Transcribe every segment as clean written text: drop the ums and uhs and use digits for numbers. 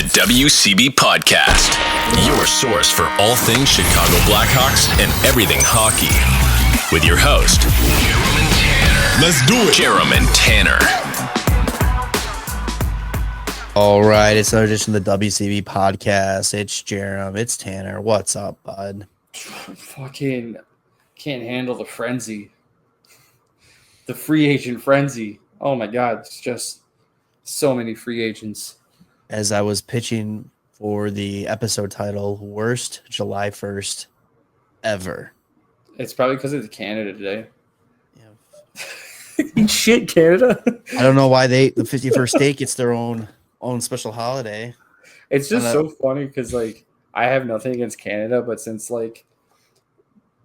WCB Podcast, your source for all things Chicago Blackhawks and everything hockey. With your host, Jerome and Tanner. Let's do it. Jerome and Tanner. All right, it's another edition of the WCB Podcast. It's Jerome. It's Tanner. What's up, bud? Fucking can't handle the frenzy. The free agent frenzy. Oh my God, it's just so many free agents. As I was pitching for the episode title, worst July 1st ever. It's probably because it's Canada today. Yeah. Shit, Canada. I don't know why the 51st state gets their own special holiday. It's just so funny because, like, I have nothing against Canada, but since, like,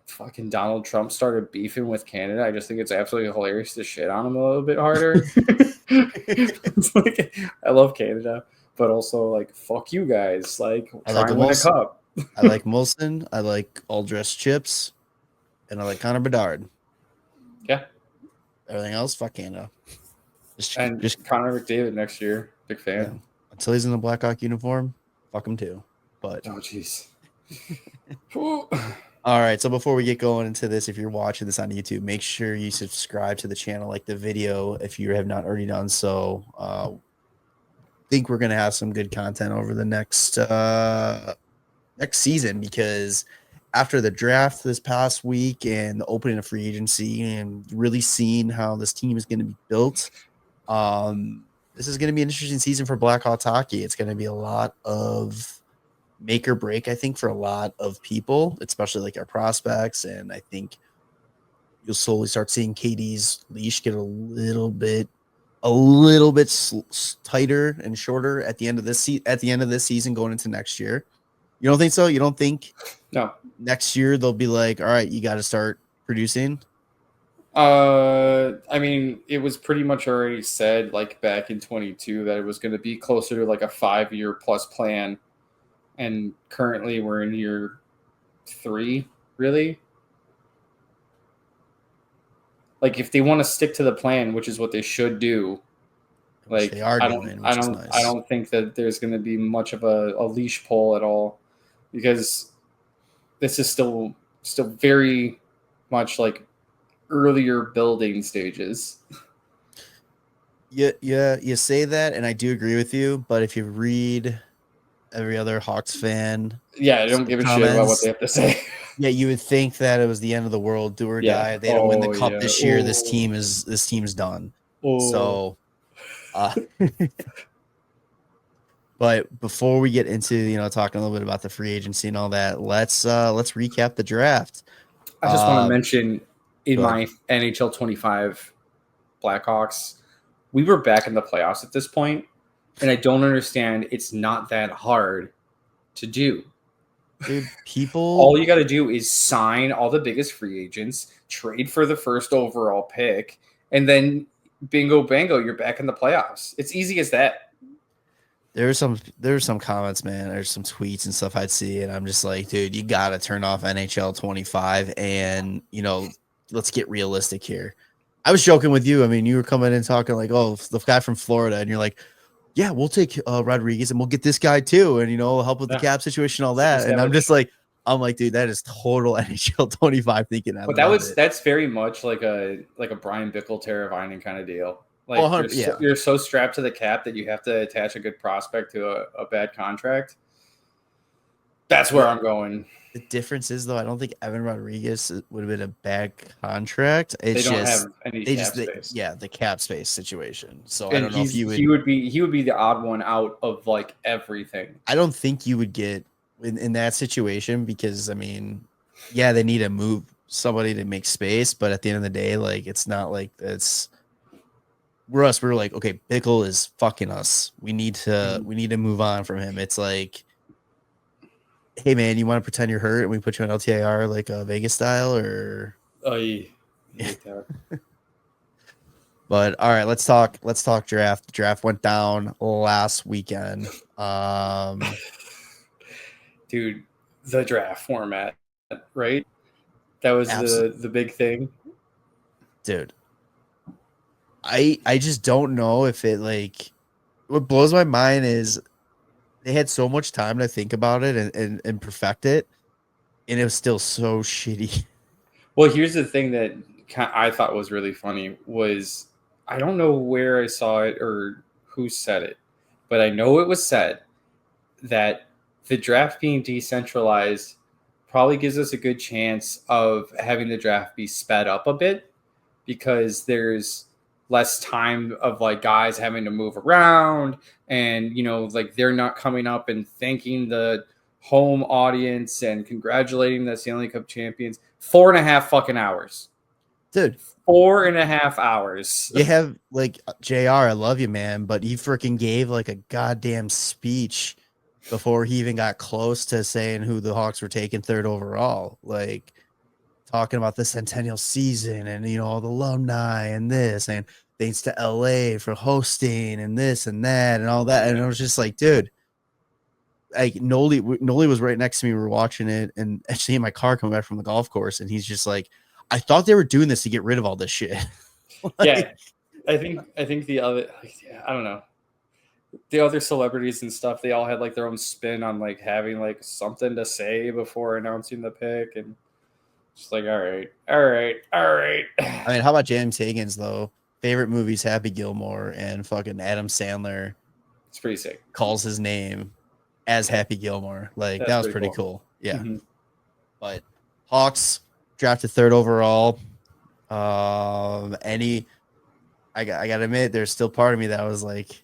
fucking Donald Trump started beefing with Canada, I just think it's absolutely hilarious to shit on him a little bit harder. It's like, I love Canada, but also, like, fuck you guys. Like, try and win a cup. I like Molson. I like all-dressed chips. And I like Connor Bedard. Yeah. Everything else, fuck Canada. Just Connor McDavid next year. Big fan. Yeah. Until he's in the Blackhawk uniform, fuck him too. But oh, jeez. All right, so before we get going into this, if you're watching this on YouTube, make sure you subscribe to the channel, like the video if you have not already done so. Think we're gonna have some good content over the next season, because after the draft this past week and the opening of free agency and really seeing how this team is going to be built, this is going to be an interesting season for Blackhawks hockey. It's going to be a lot of make or break, I think, for a lot of people, especially like our prospects. And I think you'll slowly start seeing KD's leash get a little bit tighter and shorter at the end of this season going into next year. You don't think so? You don't think next year they'll be like, all right, you got to start producing? I mean, it was pretty much already said, like, back in 22 that it was going to be closer to like a 5-year plus plan. And currently we're in year 3, really. Like, if they want to stick to the plan, which is what they should do, like, they are doing, I don't think that there's going to be much of a leash pull at all, because this is still very much like earlier building stages. Yeah, you say that, and I do agree with you. But if you read every other Hawks fan, I don't give a shit about what they have to say. Yeah, you would think that it was the end of the world, do or die. They don't win the cup this year. This team's done. So, but before we get into talking a little bit about the free agency and all that, let's recap the draft. I just want to mention in my NHL 25 Blackhawks, we were back in the playoffs at this point, and I don't understand. It's not that hard to do. Dude, all you got to do is sign all the biggest free agents, trade for the first overall pick, and then bingo bango, you're back in the playoffs. It's easy as that. There's some comments, man. There's some tweets and stuff I'd see, and I'm just like, dude, you got to turn off NHL 25 and, let's get realistic here. I was joking with you. I mean, you were coming in talking like, oh, the guy from Florida, and you're like, yeah, we'll take Rodriguez and we'll get this guy too, and help with the cap situation, all that. And I'm like, dude, that is total NHL 25 thinking. But that's very much like a Brian Bickle, Tara Vinen kind of deal. Like, you're so strapped to the cap that you have to attach a good prospect to a bad contract. That's where I'm going. The difference is, though, I don't think Evan Rodriguez would have been a bad contract. It's they don't have any cap space. The cap space situation. So and I don't know if he would be the odd one out of like everything. I don't think you would get in that situation, because I mean, they need to move somebody to make space, but at the end of the day, like, it's not like it's. We're like, okay, Bickle is fucking us. We need to move on from him. It's like, hey man, you want to pretend you're hurt and we put you on LTIR like Vegas style, or? Oh yeah. But all right, let's talk draft. The draft went down last weekend. Dude, the draft format, right? That was the big thing. Dude. I just don't know if it, like, what blows my mind is they had so much time to think about it and perfect it, and it was still so shitty. Well, here's the thing that I thought was really funny was I don't know where I saw it or who said it, but I know it was said that the draft being decentralized probably gives us a good chance of having the draft be sped up a bit because there's less time of like guys having to move around and like they're not coming up and thanking the home audience and congratulating the Stanley Cup champions. 4.5 fucking hours. Dude, 4.5 hours. you have like JR, I love you, man, but he freaking gave like a goddamn speech before he even got close to saying who the Hawks were taking third overall. Like talking about the centennial season and all the alumni and this and thanks to LA for hosting and this and that and all that. And I was just like, dude, like Noli was right next to me. We were watching it and actually in my car coming back from the golf course, and he's just like, I thought they were doing this to get rid of all this shit. Yeah. I think the other I don't know. The other celebrities and stuff, they all had like their own spin on like having like something to say before announcing the pick, and just like all right. I mean, how about James Higgins though? Favorite movies, Happy Gilmore, and fucking Adam Sandler. It's pretty sick. Calls his name as Happy Gilmore. Like That's that was pretty cool. Yeah. Mm-hmm. But Hawks drafted third overall. I gotta admit, there's still part of me that was like,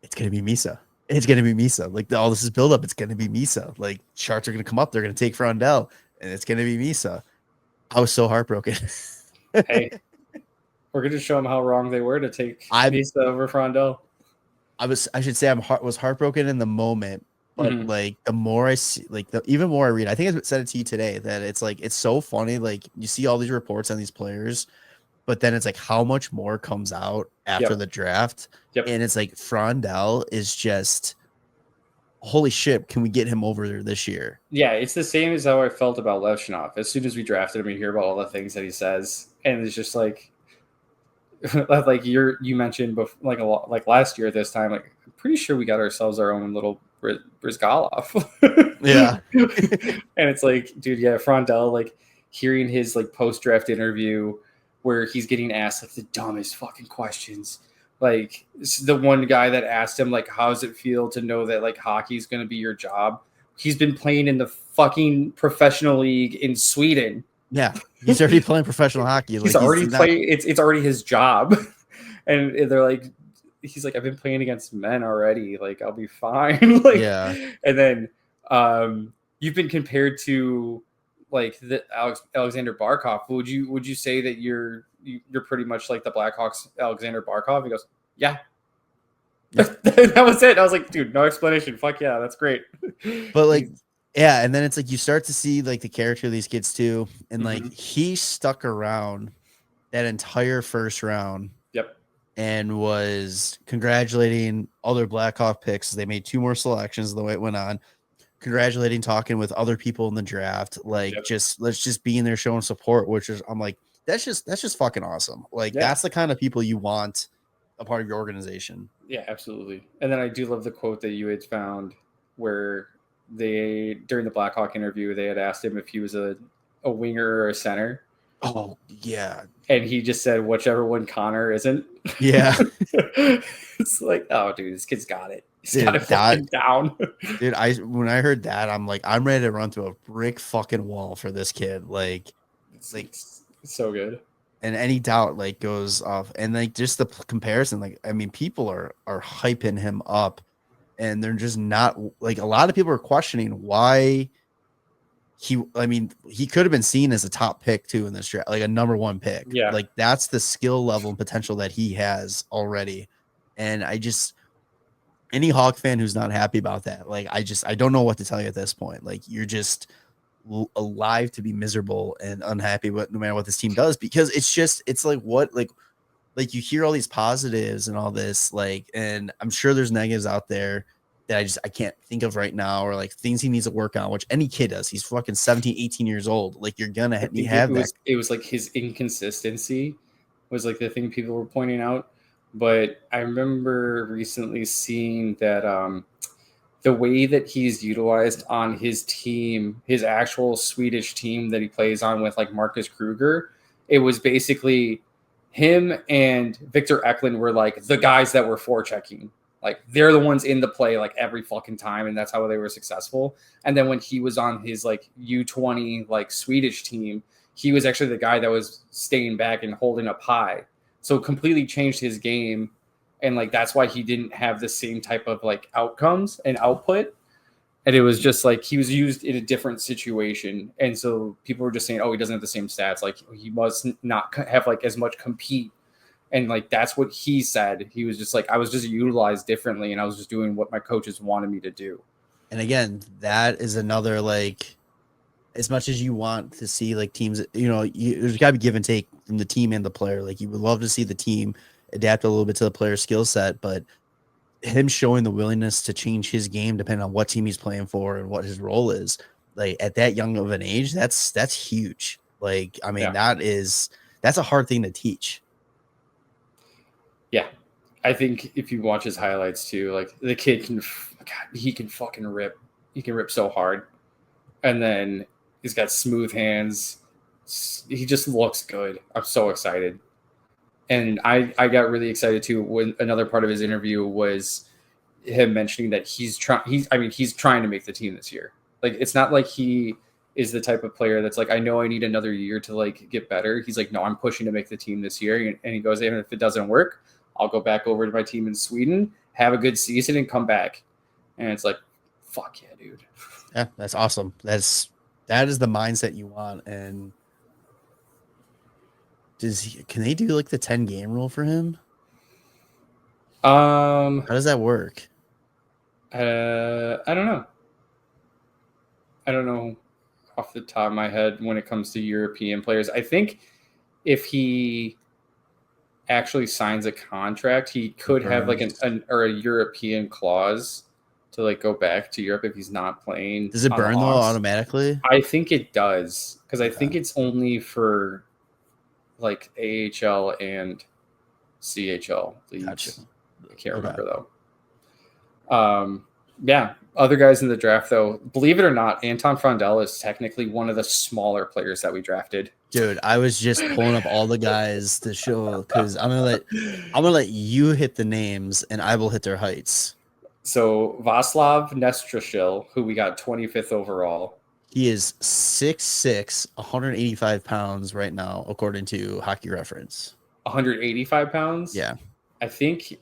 it's gonna be Misa. It's gonna be Misa. Like all this is build up. It's gonna be Misa. Like charts are gonna come up. They're gonna take Frondell, and it's gonna be Misa. I was so heartbroken. Hey, we're gonna show them how wrong they were to take Misa over Frondell. I should say I was heartbroken in the moment, but like the more I see, like even more I read, I think I said it to you today that it's like it's so funny. Like you see all these reports on these players, but then it's like how much more comes out after the draft, and it's like Frondell is just holy shit. Can we get him over there this year? Yeah, it's the same as how I felt about Levchinov. As soon as we drafted him, you hear about all the things that he says, and it's just like. Like you mentioned before, like a lot, like last year at this time, like I'm pretty sure we got ourselves our own little Brizgalov. Yeah. And it's like, dude, yeah, Frondell, like hearing his like post draft interview where he's getting asked like the dumbest fucking questions. Like the one guy that asked him like, how does it feel to know that like hockey is going to be your job? He's been playing in the fucking professional league in Sweden. Yeah, he's already playing professional hockey. He's already playing. It's already his job, and they're like, he's like, I've been playing against men already. Like, I'll be fine. Like, yeah. And then you've been compared to like the Alexander Barkov. Would you say that you're pretty much like the Blackhawks Alexander Barkov? He goes, yeah. That was it. I was like, dude, no explanation. Fuck yeah, that's great. But like. Yeah, and then it's like you start to see like the character of these kids too, and like he stuck around that entire first round. Yep. And was congratulating other Blackhawk picks. They made 2 more selections the way it went on. Congratulating, talking with other people in the draft, like let's just be in there showing support. Which is I'm like that's just fucking awesome. Like that's the kind of people you want a part of your organization. Yeah, absolutely. And then I do love the quote that you had found where. They during the Blackhawk interview, they had asked him if he was a winger or a center. Oh yeah, and he just said whichever one Connor isn't. Yeah, it's like, oh, dude, this kid's got it. He's got it fucking down. Dude, when I heard that, I'm like, I'm ready to run through a brick fucking wall for this kid. Like, it's so good. And any doubt like goes off, and like just the comparison. Like, I mean, people are hyping him up. And they're just not like a lot of people are questioning why he could have been seen as a top pick too in this draft, like a number 1 pick. Yeah. Like that's the skill level and potential that he has already. And any Hawk fan who's not happy about that, like I don't know what to tell you at this point. Like you're just alive to be miserable and unhappy with no matter what this team does, because it's like what like you hear all these positives and all this, like, and I'm sure there's negatives out there that I can't think of right now, or like things he needs to work on, which any kid does. He's fucking 17, 18 years old. Like you're gonna have that. It was like his inconsistency was like the thing people were pointing out. But I remember recently seeing that the way that he's utilized on his team, his actual Swedish team that he plays on with like Marcus Kruger, it was basically him and Victor Eklund were like the guys that were forechecking. Like they're the ones in the play like every fucking time, and that's how they were successful. And then when he was on his like U20 like Swedish team, he was actually the guy that was staying back and holding up high. So completely changed his game. And like that's why he didn't have the same type of like outcomes and output. And it was just like he was used in a different situation. And so people were just saying, oh, he doesn't have the same stats. Like he must not have like as much compete. And like that's what he said. He was just like, I was just utilized differently and I was just doing what my coaches wanted me to do. And again, that is another like, as much as you want to see like teams, there's got to be give and take from the team and the player. Like you would love to see the team adapt a little bit to the player's skill set, but him showing the willingness to change his game depending on what team he's playing for and what his role is, like at that young of an age, that's huge. Like, I mean, that's a hard thing to teach. Yeah. I think if you watch his highlights too, like the kid he can fucking rip. He can rip so hard. And then he's got smooth hands. He just looks good. I'm so excited. And I got really excited too when another part of his interview was him mentioning that he's trying to make the team this year. Like it's not like he is the type of player that's like, I know I need another year to like get better. He's like, no, I'm pushing to make the team this year. And he goes, even if it doesn't work, I'll go back over to my team in Sweden, have a good season and come back. And it's like, fuck yeah, dude. Yeah, that's awesome. That is the mindset you want. And can they do like the 10 game rule for him? How does that work? I don't know. I don't know off the top of my head when it comes to European players. I think if he actually signs a contract, he could have like a European clause to like go back to Europe if he's not playing. Does it burn though automatically? I think it does because I think it's only for like AHL and CHL leagues. Gotcha. I can't remember though. Yeah. Other guys in the draft though, believe it or not, Anton Frondell is technically one of the smaller players that we drafted. Dude, I was just pulling up all the guys to show because I'm gonna let you hit the names and I will hit their heights. So Václav Nestrashil, who we got 25th overall. He is 6'6", 185 pounds right now, according to Hockey Reference. 185 pounds? Yeah. I think,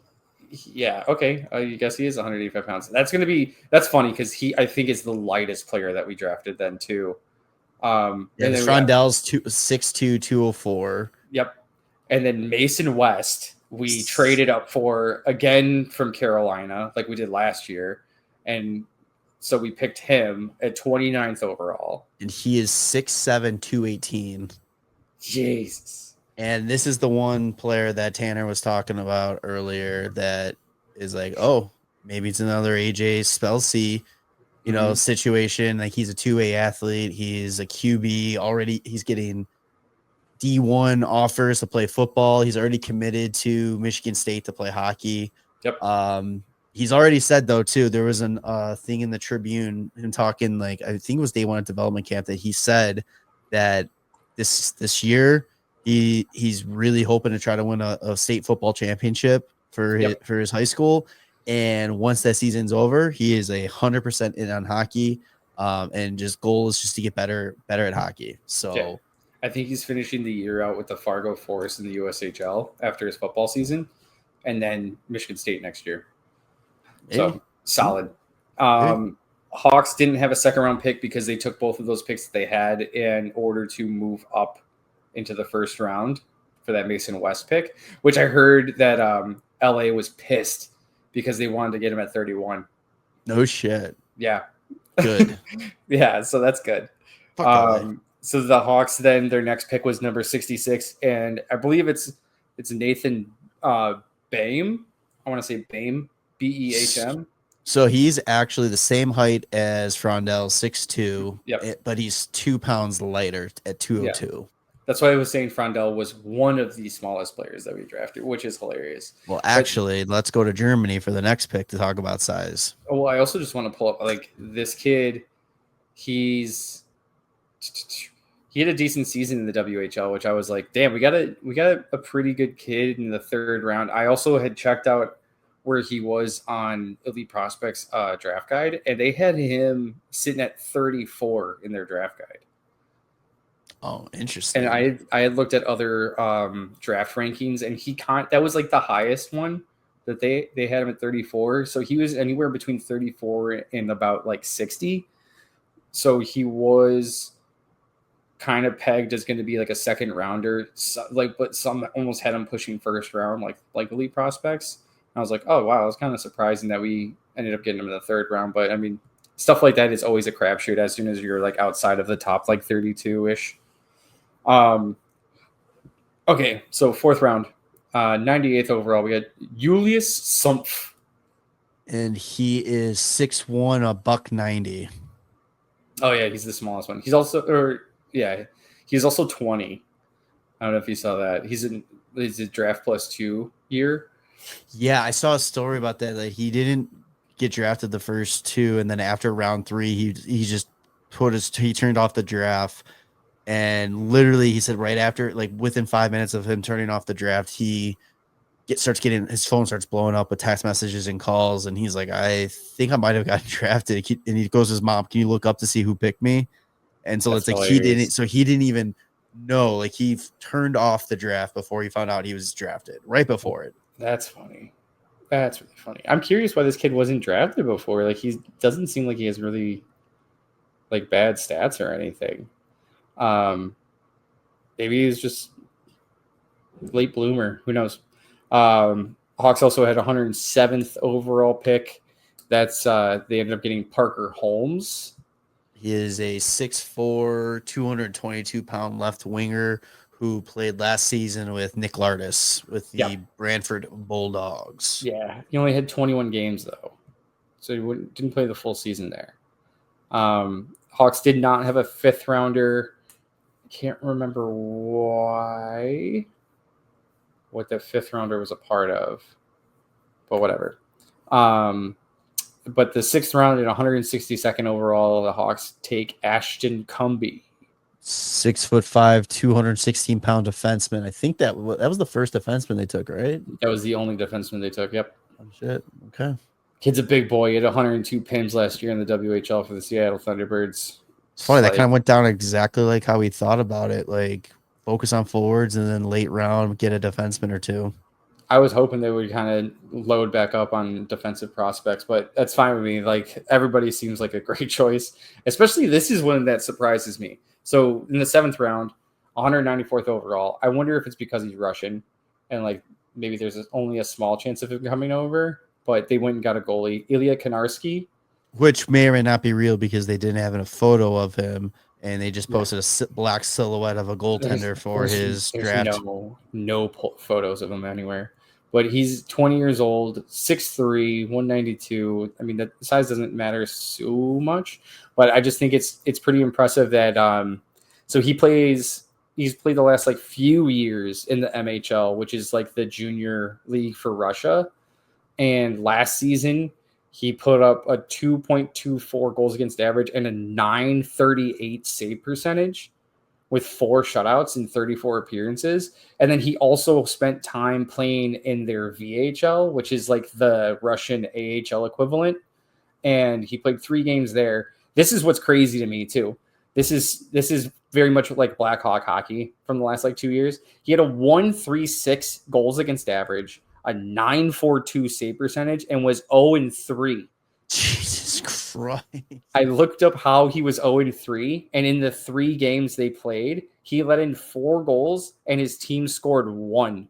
yeah, okay. I guess he is 185 pounds. That's funny because I think is the lightest player that we drafted then too. Frondell's 6'2", 204. Yep. And then Mason West, we traded up for, again, from Carolina, like we did last year. And so we picked him at 29th overall. And he is 6'7", 218. Jesus. And this is the one player that Tanner was talking about earlier that is like, oh, maybe it's another AJ spell C, situation. Like he's a 2A athlete. He's a QB already. He's getting D1 offers to play football. He's already committed to Michigan State to play hockey. Yep. He's already said though too. There was an thing in the Tribune him talking like I think it was day one at development camp that he said that this year he's really hoping to try to win a state football championship for his high school. And once that season's over, he is 100% in on hockey. And just goal is just to get better at hockey. So I think he's finishing the year out with the Fargo Force in the USHL after his football season, and then Michigan State next year. So solid. Hawks didn't have a second round pick because they took both of those picks that they had in order to move up into the first round for that Mason West pick, which I heard that LA was pissed because they wanted to get him at 31. No shit. Yeah. Good. Yeah. So that's good. So the Hawks, then their next pick was number 66. And I believe it's Nathan Baim. I want to say Baim. Behm. So he's actually the same height as Frondell, 6'2", yep. but he's 2 pounds lighter at 202. That's why I was saying Frondell was one of the smallest players that we drafted, which is hilarious. Well, actually, let's go to Germany for the next pick to talk about size. Well, I also just want to pull up like this kid. He had a decent season in the WHL, which I was like, damn, we got a pretty good kid in the third round. I also had checked out where he was on Elite Prospects draft guide, and they had him sitting at 34 in their draft guide. Oh, interesting. And I had looked at other draft rankings, and that was like the highest one that they had him at 34. So he was anywhere between 34 and about like 60. So he was kind of pegged as going to be like a second rounder, but some almost had him pushing first round, like Elite Prospects. And I was like, oh wow, it was kind of surprising that we ended up getting him in the third round. But I mean, stuff like that is always a crapshoot as soon as you're like outside of the top like 32 ish. Okay, so fourth round, 98th overall, we had Julius Sumpf. And he is 6'1", $190. Oh yeah, he's the smallest one. He's also 20. I don't know if you saw that. He's a draft +2 year. Yeah, I saw a story about that. Like he didn't get drafted the first two, and then after round 3, he just he turned off the draft. And literally, he said right after, like within 5 minutes of him turning off the draft, his phone starts blowing up with text messages and calls, and he's like, "I think I might have gotten drafted." And he goes to his mom, "Can you look up to see who picked me?" And so That's it's like hilarious. he didn't even know. Like he turned off the draft before he found out he was drafted. Right before it. That's funny. That's really funny. I'm curious why this kid wasn't drafted before. Like he doesn't seem like he has really like bad stats or anything. Maybe he's just late bloomer. Who knows? Hawks also had 107th overall pick. That's they ended up getting Parker Holmes. He is a 6'4", 222-pound left winger who played last season with Nick Lardis with the Brantford Bulldogs. Yeah, he only had 21 games though, so he didn't play the full season there. Hawks did not have a fifth rounder. Can't remember what the fifth rounder was a part of, but whatever. But the sixth round and 162nd overall, the Hawks take Ashton Cumbie. 6'5", 216-pound defenseman. I think that was the first defenseman they took, right? That was the only defenseman they took. Yep. Oh, shit. Okay. Kid's a big boy. He had 102 pins last year in the WHL for the Seattle Thunderbirds. It's funny, that kind of went down exactly like how we thought about it. Like focus on forwards and then late round get a defenseman or two. I was hoping they would kind of load back up on defensive prospects, but that's fine with me. Like everybody seems like a great choice, especially this is one that surprises me. So in the 7th round, 194th overall, I wonder if it's because he's Russian and like maybe there's only a small chance of him coming over, but they went and got a goalie, Ilya Konarski. Which may or may not be real because they didn't have a photo of him and they just posted a black silhouette of a goaltender for his draft. No photos of him anywhere. But he's 20 years old, 6'3", 192. I mean, the size doesn't matter so much, but I just think it's pretty impressive that so he's played the last like few years in the MHL, which is like the junior league for Russia. And last season, he put up a 2.24 goals against average and a 938 save percentage with 4 shutouts in 34 appearances. And then he also spent time playing in their VHL, which is like the Russian AHL equivalent. And he played 3 games there. This is what's crazy to me too. This is very much like Blackhawk hockey from the last like 2 years. He had a 136 goals against average, a 942 save percentage, and was 0-3. Jesus Christ. I looked up how he was 0-3, and in the 3 games they played, he let in 4 goals, and his team scored 1.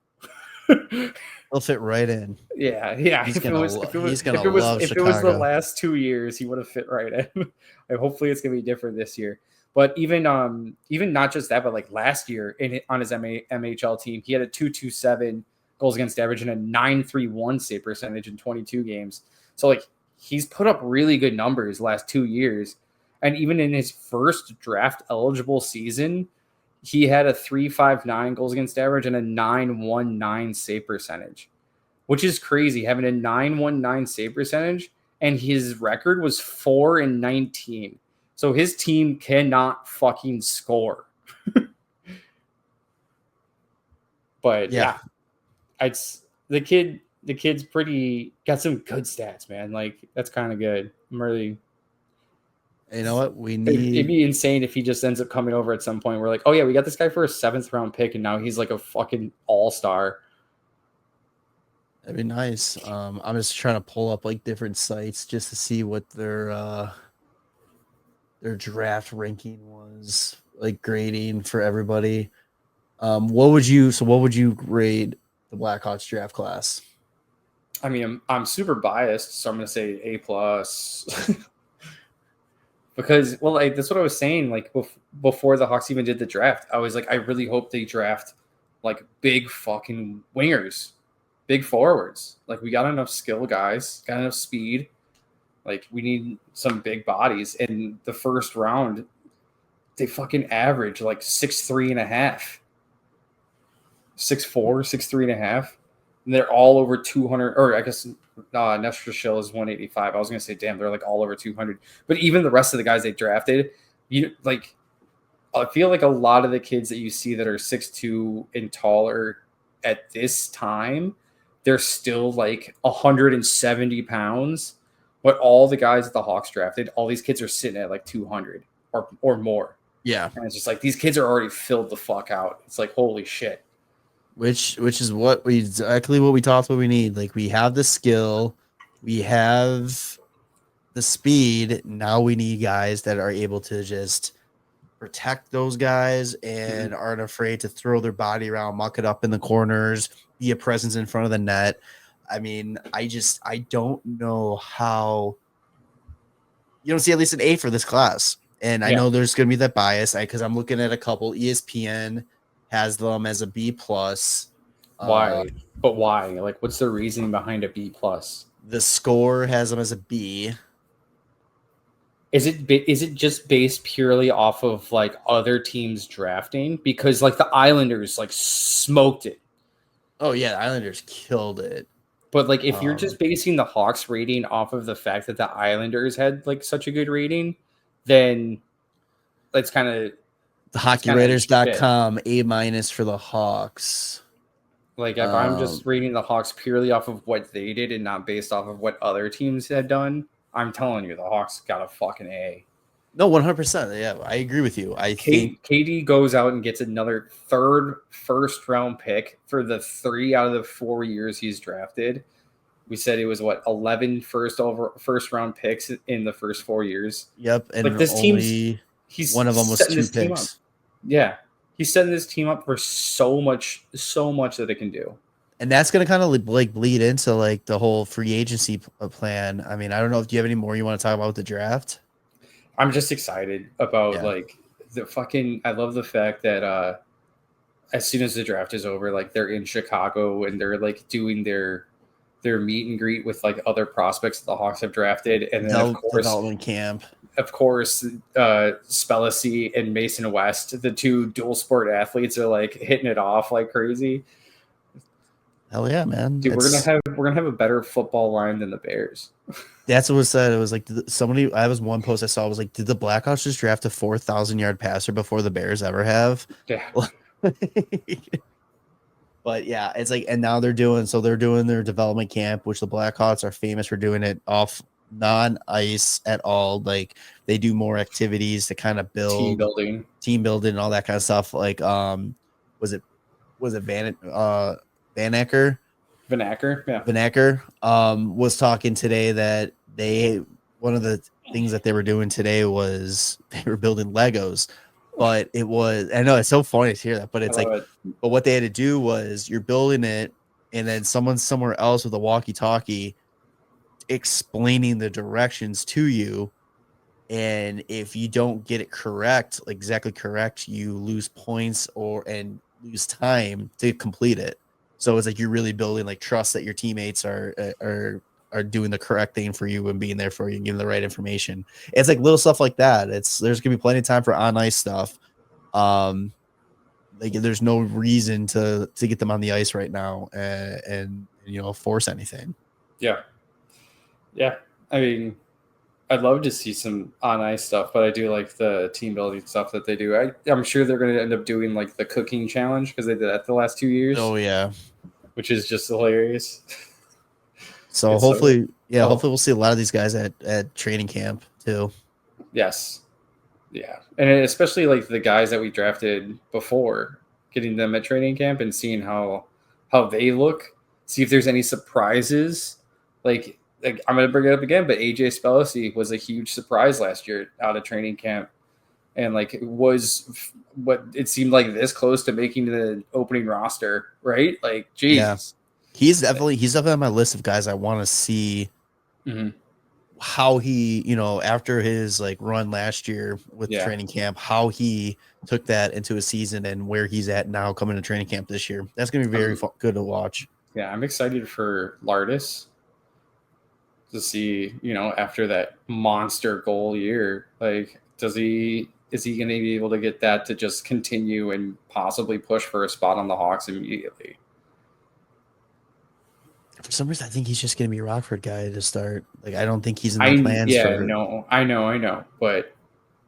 He'll fit right in. Yeah. If it was the last 2 years, he would have fit right in. And hopefully it's gonna be different this year. But even not just that, but like last year on his MHL team, he had a 227 goals against average and a 931 save percentage in 22 games. So like he's put up really good numbers the last 2 years. And even in his first draft eligible season, he had a 3.59 goals against average and a 9.19 save percentage, which is crazy. Having a 9.19 save percentage, and his record was 4-19. So his team cannot fucking score. But yeah, it's the kid. The kid's pretty got some good stats, man. Like that's kind of good. I'm really. You know what we need? It'd be insane if he just ends up coming over at some point. We're like, oh yeah, we got this guy for a 7th round pick, and now he's like a fucking all-star. That'd be nice. I'm just trying to pull up like different sites just to see what their draft ranking was, like grading for everybody. What would you grade the Blackhawks draft class? I mean, I'm super biased, so I'm gonna say A+. Because, well, like, that's what I was saying. Like before the Hawks even did the draft, I was like, I really hope they draft like big fucking wingers, big forwards. Like we got enough skill guys, got enough speed. Like we need some big bodies. In the first round, they fucking average like 6'3.5", 6'4", 6'3.5", and they're all over 200. Or I guess Nestor Schill is 185. I was gonna say, damn, they're like all over 200. But even the rest of the guys they drafted, I feel like a lot of the kids that you see that are 6'2" and taller at this time, they're still like 170 pounds. But all the guys that the Hawks drafted, all these kids are sitting at like 200 or more. Yeah, and it's just like these kids are already filled the fuck out. It's like holy shit. Which is exactly what we talked about we need. Like we have the skill, we have the speed. Now we need guys that are able to just protect those guys and aren't afraid to throw their body around, muck it up in the corners, be a presence in front of the net. I mean, I don't know how you don't see at least an A for this class. And I know there's going to be that bias because I'm looking at a couple. ESPN has them as a B+. Why? But why? Like, what's the reasoning behind a B+? The Score has them as a B. Is it just based purely off of like other teams drafting? Because like the Islanders like smoked it. Oh yeah, the Islanders killed it. But like if you're just basing the Hawks rating off of the fact that the Islanders had like such a good rating, then that's kind of the HockeyWriters.com A- for the Hawks. Like if I'm just rating the Hawks purely off of what they did and not based off of what other teams had done, I'm telling you, the Hawks got a fucking A. No, 100%. Yeah, I agree with you. I think KD goes out and gets another 3rd first-round pick for the 3 out of the 4 years he's drafted. We said it was 11 first-round picks in the first 4 years. Yep, and like this team's one of them was 2 picks. Yeah, he's setting this team up for so much that it can do. And that's going to kind of like bleed into like the whole free agency plan. I mean, I don't know if you have any more you want to talk about with the draft. I'm just excited about like the fucking. I love the fact that as soon as the draft is over, like they're in Chicago and they're like doing their meet and greet with like other prospects that the Hawks have drafted, and then of course development camp. Of course, Spellacy and Mason West, the 2 dual sport athletes, are like hitting it off like crazy. Hell yeah, man! Dude, we're gonna have a better football line than the Bears. That's what was said. It was like somebody. I was one post I saw was like, did the Blackhawks just draft a 4,000-yard passer before the Bears ever have? Yeah. But yeah, it's like, and now they're doing their development camp, which the Blackhawks are famous for doing it off non-ice at all. Like they do more activities to kind of build team building and all that kind of stuff. Like was it Vanacker? Yeah. Vanacker was talking today that one of the things that they were doing today was they were building Legos. But it was, I know it's so funny to hear that, but it's like, but what they had to do was you're building it and then someone somewhere else with a walkie-talkie explaining the directions to you. And if you don't get it correct, exactly correct, you lose points and lose time to complete it. So it's like you're really building like trust that your teammates are doing the correct thing for you and being there for you and giving the right information. It's like little stuff like that. There's gonna be plenty of time for on ice stuff. like there's no reason to get them on the ice right now and force anything. Yeah. I mean, I'd love to see some on ice stuff, but I do like the team building stuff that they do. I'm sure they're going to end up doing like the cooking challenge because they did that the last 2 years. Oh yeah, which is just hilarious. So hopefully we'll see a lot of these guys at training camp too. Yes. Yeah. And especially like the guys that we drafted before, getting them at training camp and seeing how they look, see if there's any surprises. Like I'm going to bring it up again, but AJ Spellacy was a huge surprise last year out of training camp. And like it was what it seemed like this close to making the opening roster, right? Like, geez. Yeah. He's definitely on my list of guys I want to see how he, after his like run last year with training camp, how he took that into a season and where he's at now coming to training camp this year. That's going to be very good to watch. Yeah, I'm excited for Lardis to see, after that monster goal year, like, is he going to be able to get that to just continue and possibly push for a spot on the Hawks immediately? For some reason, I think he's just going to be a Rockford guy to start. Like, I don't think he's in the plans. No, I know, but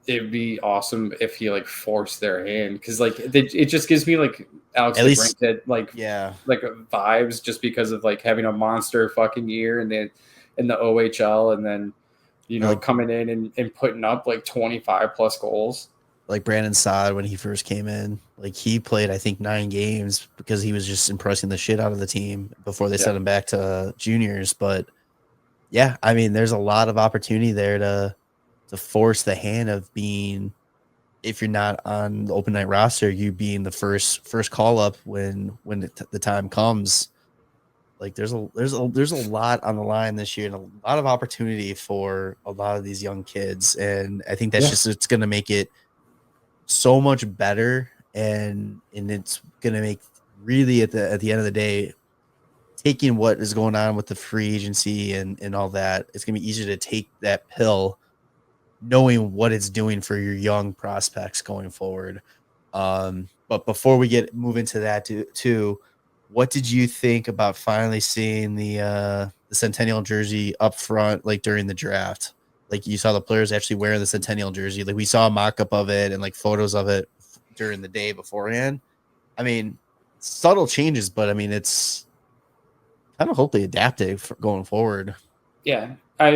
it'd be awesome if he like forced their hand because like it just gives me like Alex DeBrincat like vibes just because of like having a monster fucking year and then in the OHL and then coming in and putting up like 25 plus goals. Like Brandon Saad when he first came in, like he played I think 9 games because he was just impressing the shit out of the team before they sent him back to juniors. But yeah, I mean, there's a lot of opportunity there to force the hand of being, if you're not on the open night roster, you being the first call up when the time comes. Like there's a lot on the line this year and a lot of opportunity for a lot of these young kids, and I think that's it's going to make it so much better, and it's going to make really at the end of the day, taking what is going on with the free agency and all that, it's going to be easier to take that pill knowing what it's doing for your young prospects going forward. But before we move into that too, what did you think about finally seeing the Centennial jersey up front, like during the draft? Like you saw the players actually wearing the Centennial jersey. Like we saw a mock-up of it and like photos of it during the day beforehand. I mean, subtle changes, but I mean, it's kind of hopefully adaptive for going forward. Yeah. I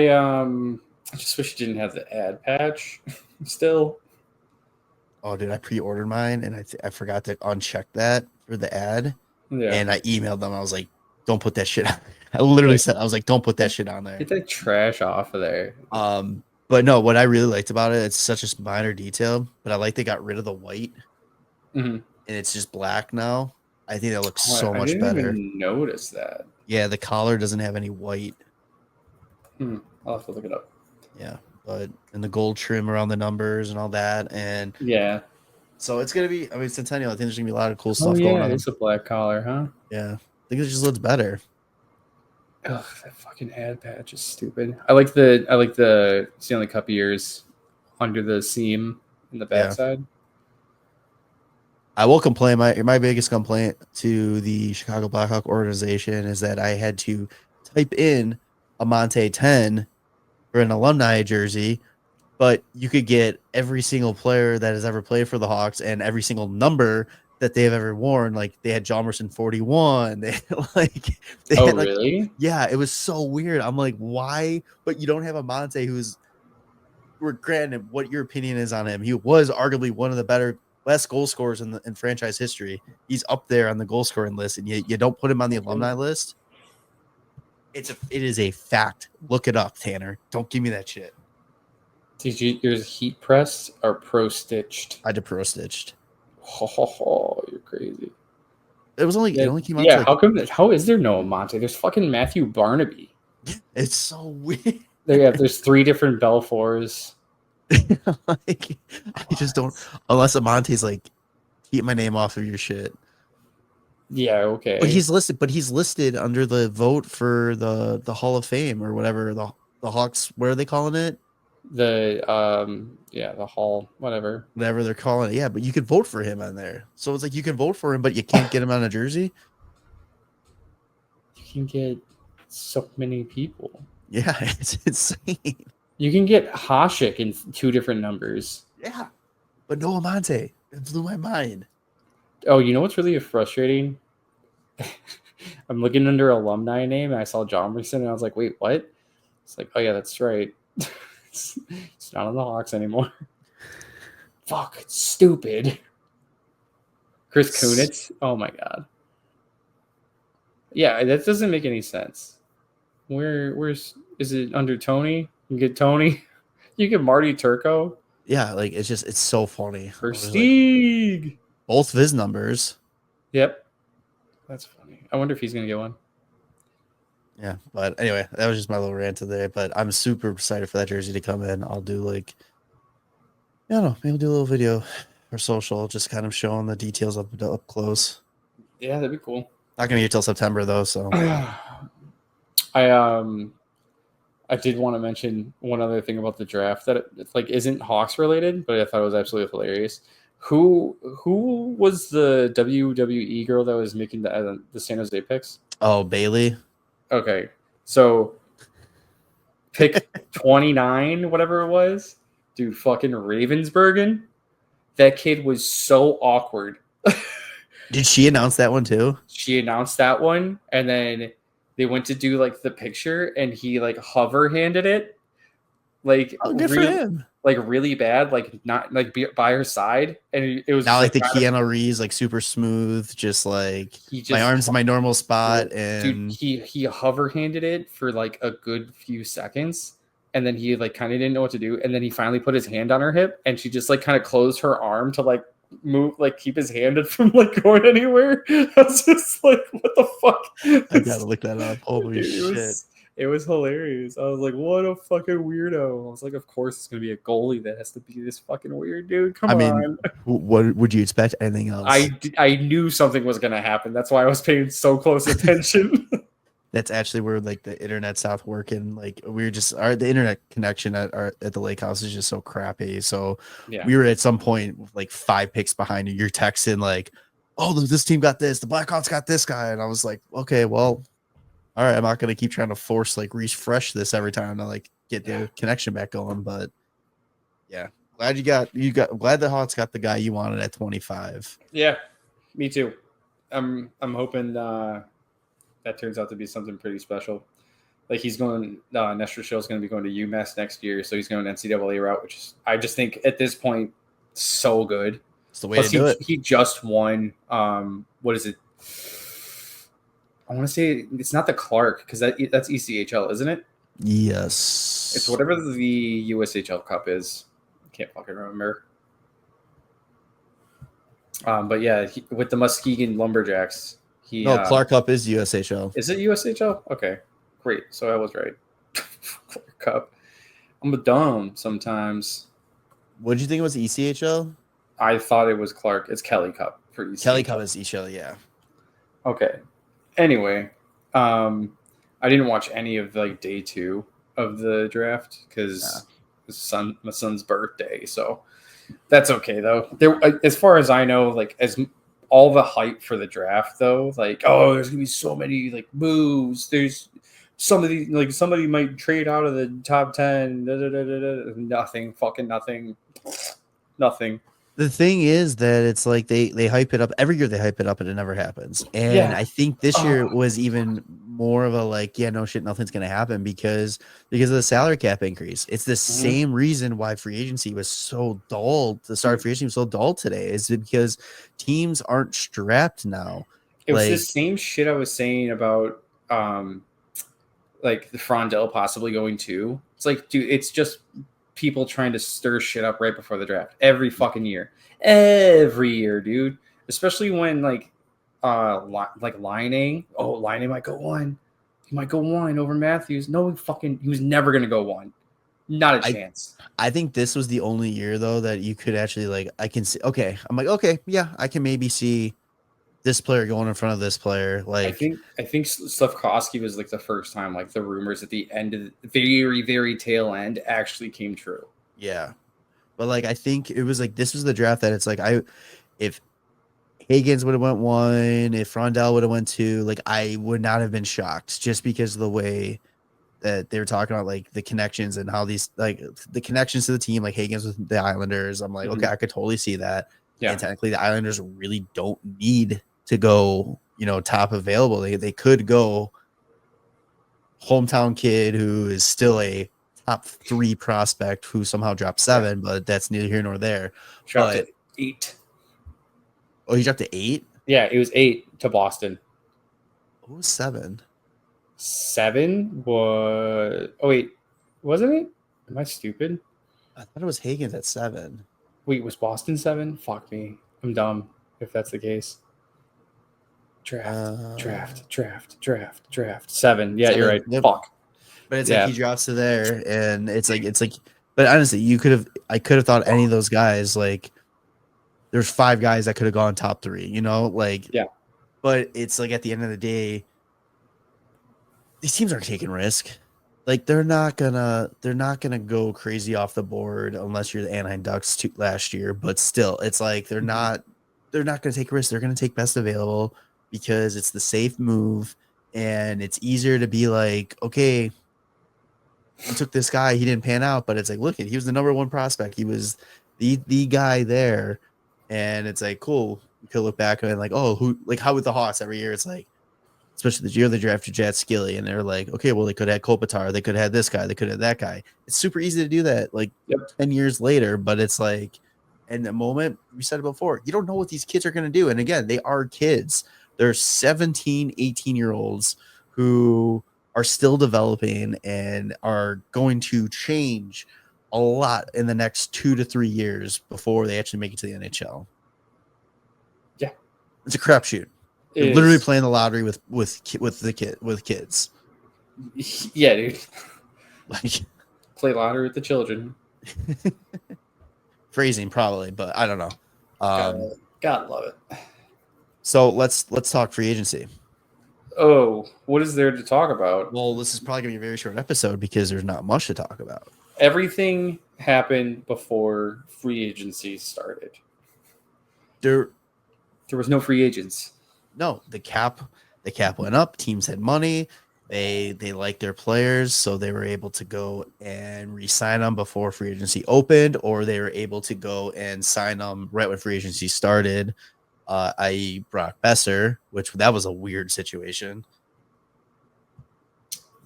just wish you didn't have the ad patch still. Oh, dude, I pre-ordered mine and I forgot to uncheck that for the ad. Yeah. And I emailed them. I was like, don't put that shit on. I literally said, I was like, don't put that shit on there. Get that trash off of there. But no, what I really liked about it, it's such a minor detail, but I like they got rid of the white and it's just black now. I think that looks so much better. I didn't even notice that. Yeah, the collar doesn't have any white. I'll have to look it up. Yeah, and the gold trim around the numbers and all that. And yeah. So it's going to be, I mean, Centennial, I think there's going to be a lot of cool stuff going on. It's a black collar, huh? Yeah. I think it just looks better. Ugh, that fucking ad patch is stupid. I like the Stanley Cup ears under the seam in the backside. Yeah. I will complain. My biggest complaint to the Chicago Blackhawk organization is that I had to type in a Monte 10 for an alumni jersey, but you could get every single player that has ever played for the Hawks and every single number that they've ever worn. Like they had Jalmerson 41. Really? Yeah, it was so weird. I'm like, why? But you don't have a Monte granted, what your opinion is on him. He was arguably one of the best goal scorers in franchise history. He's up there on the goal scoring list, and you don't put him on the alumni list. It is a fact. Look it up, Tanner. Don't give me that shit. Did yours heat pressed or pro stitched? I did pro stitched. Oh, you're crazy. It only came out. Yeah, how is there no Monte? There's fucking Matthew Barnaby. It's so weird. There's 3 different Belfours. Like, I just don't, unless Amonte's like, keep my name off of your shit. Yeah, okay. But he's listed under the vote for the Hall of Fame or whatever, the Hawks, what are they calling it? The hall, whatever they're calling it. Yeah, but you could vote for him on there. So it's like you can vote for him, but you can't get him on a jersey. You can get so many people. Yeah, it's insane. You can get Hasek in 2 different numbers. Yeah, but no Amante. It blew my mind. Oh, you know what's really frustrating? I'm looking under alumni name and I saw John Merson and I was like, wait, what? It's like, oh yeah, that's right. It's not on the Hawks anymore. Fuck, it's stupid. Chris Kunitz? Oh my god. Yeah, that doesn't make any sense. Where's is it under Tony? You get Tony. You get Marty Turco. Yeah, like it's so funny. Versteeg. Like, both of his numbers. Yep. That's funny. I wonder if he's gonna get one. Yeah, but anyway, that was just my little rant today. But I'm super excited for that jersey to come in. I'll do I don't know, maybe do a little video or social, just kind of showing the details up close. Yeah, that'd be cool. Not gonna get till September though, so I did want to mention one other thing about the draft that isn't Hawks related, but I thought it was absolutely hilarious. Who was the WWE girl that was making the San Jose picks? Oh, Bailey. Okay, so pick 29, whatever it was, dude. Fucking Ravensburgen. That kid was so awkward. Did she announce that one too? She announced that one, and then they went to do the picture, and he hover handed it, good for him. Really bad, not by her side, and it was not the Keanu Reeves, super smooth, just my arms in my normal spot, and dude, he hover handed it for a good few seconds, and then he kind of didn't know what to do, and then he finally put his hand on her hip, and she just kind of closed her arm to move, keep his hand from going anywhere. I was just what the fuck? I gotta look that up. Holy shit. It was hilarious. I was like, what a fucking weirdo. I was like, of course it's gonna be a goalie that has to be this fucking weird dude. Come on. What would you expect? Anything else? I knew something was gonna happen. That's why I was paying so close attention. That's actually where the internet stopped working. We were just the internet connection at the lake house is just so crappy. So yeah. We were at some point 5 picks behind you. You're texting oh, this team got this, the Blackhawks got this guy, and I was like, okay, well, all right, I'm not gonna keep trying to force refresh this every time to get the connection back going. But yeah, glad glad the Hawks got the guy you wanted at 25. Yeah, me too. I'm hoping that turns out to be something pretty special. He's going, Nestor Show's going to be going to UMass next year, so he's going NCAA route, which is, I just think at this point, so good. It's the way to do it. He just won. What is it? I want to say it's not the Clark, because that's ECHL, isn't it? Yes. It's whatever the USHL Cup is. I can't fucking remember. But yeah, with the Muskegon Lumberjacks. Clark Cup is USHL. Is it USHL? Okay, great. So I was right. Clark Cup. I'm a dumb sometimes. What did you think it was ECHL? I thought it was Clark. It's Kelly Cup for ECHL. Kelly Cup is ECHL, yeah. Okay. Anyway, I didn't watch any of day 2 of the draft because my son's birthday. So that's okay though. There, as far as I know, as all the hype for the draft though, oh, there's gonna be so many moves. There's somebody might trade out of the top 10. Nothing, fucking nothing. The thing is that it's they hype it up every year. They hype it up and it never happens. And I think this year was even more of a no shit, nothing's gonna happen because of the salary cap increase. It's the same reason why free agency was so dull. The start of free agency was so dull today. Is because teams aren't strapped now. It was the same shit I was saying about the Frondell possibly going to. It's dude, it's just people trying to stir shit up right before the draft every fucking year. Every year, dude. Especially when Lining. Oh, Lining might go 1. He might go 1 over Matthews. No, he was never gonna go 1. Not a chance. I think this was the only year though that you could actually I can see. Okay, I'm okay, yeah, I can maybe see this player going in front of this player. Like I think Slafkovsky was like the first time like the rumors at the end of the very, very tail end actually came true. Yeah. But like I think it was like this was the draft that it's like if Higgins would have went 1, if Frondell would have went 2, like I would not have been shocked just because of the way that they were talking about like the connections and how these like the connections to the team, like Higgins with the Islanders. I'm like, okay, I could totally see that. Yeah. And technically the Islanders really don't need to go, top available. They could go hometown kid who is still a top 3 prospect who somehow dropped 7, but that's neither here nor there. Dropped at 8. Oh, he dropped to 8? Yeah, it was 8 to Boston. What was 7? 7 was... Oh, wait. Wasn't it? Am I stupid? I thought it was Higgins at 7. Wait, was Boston 7? Fuck me. I'm dumb if that's the case. Draft. 7. Yeah, 7. you're right. Yep. Fuck. But it's like he drops to there, and it's like, but honestly, I could have thought any of those guys, like, there's 5 guys that could have gone top 3, like, yeah. But it's like at the end of the day, these teams aren't taking risk. Like they're not gonna go crazy off the board unless you're the Anaheim Ducks last year. But still, it's like they're not gonna take risks. They're gonna take best available because it's the safe move, and it's easier to be like, okay, we took this guy, he didn't pan out, but it's like, look, he was the number 1 prospect. He was the guy there, and it's like, cool. You could look back and like, oh, who, like how with the Hawks every year, it's like, especially the year they drafted Jet Skilly, and they're like, okay, well, they could have had Kopitar, they could have had this guy, they could have that guy. It's super easy to do that, like 10 years later, but it's like, in the moment, we said it before, you don't know what these kids are going to do. And again, they are kids. They're 17, 18-year-olds who are still developing and are going to change a lot in the next 2 to 3 years before they actually make it to the NHL. Yeah. It's a crapshoot. You're literally playing the lottery with kids. Yeah, dude. Like play lottery with the children. Phrasing probably, but I don't know. God love it. So let's talk free agency. Oh, what is there to talk about? Well, this is probably gonna be a very short episode because there's not much to talk about. Everything happened before free agency started. There was no free agents. No, the cap went up. Teams had money. They liked their players, so they were able to go and re-sign them before free agency opened, or they were able to go and sign them right when free agency started, i.e. Brock Besser, which that was a weird situation.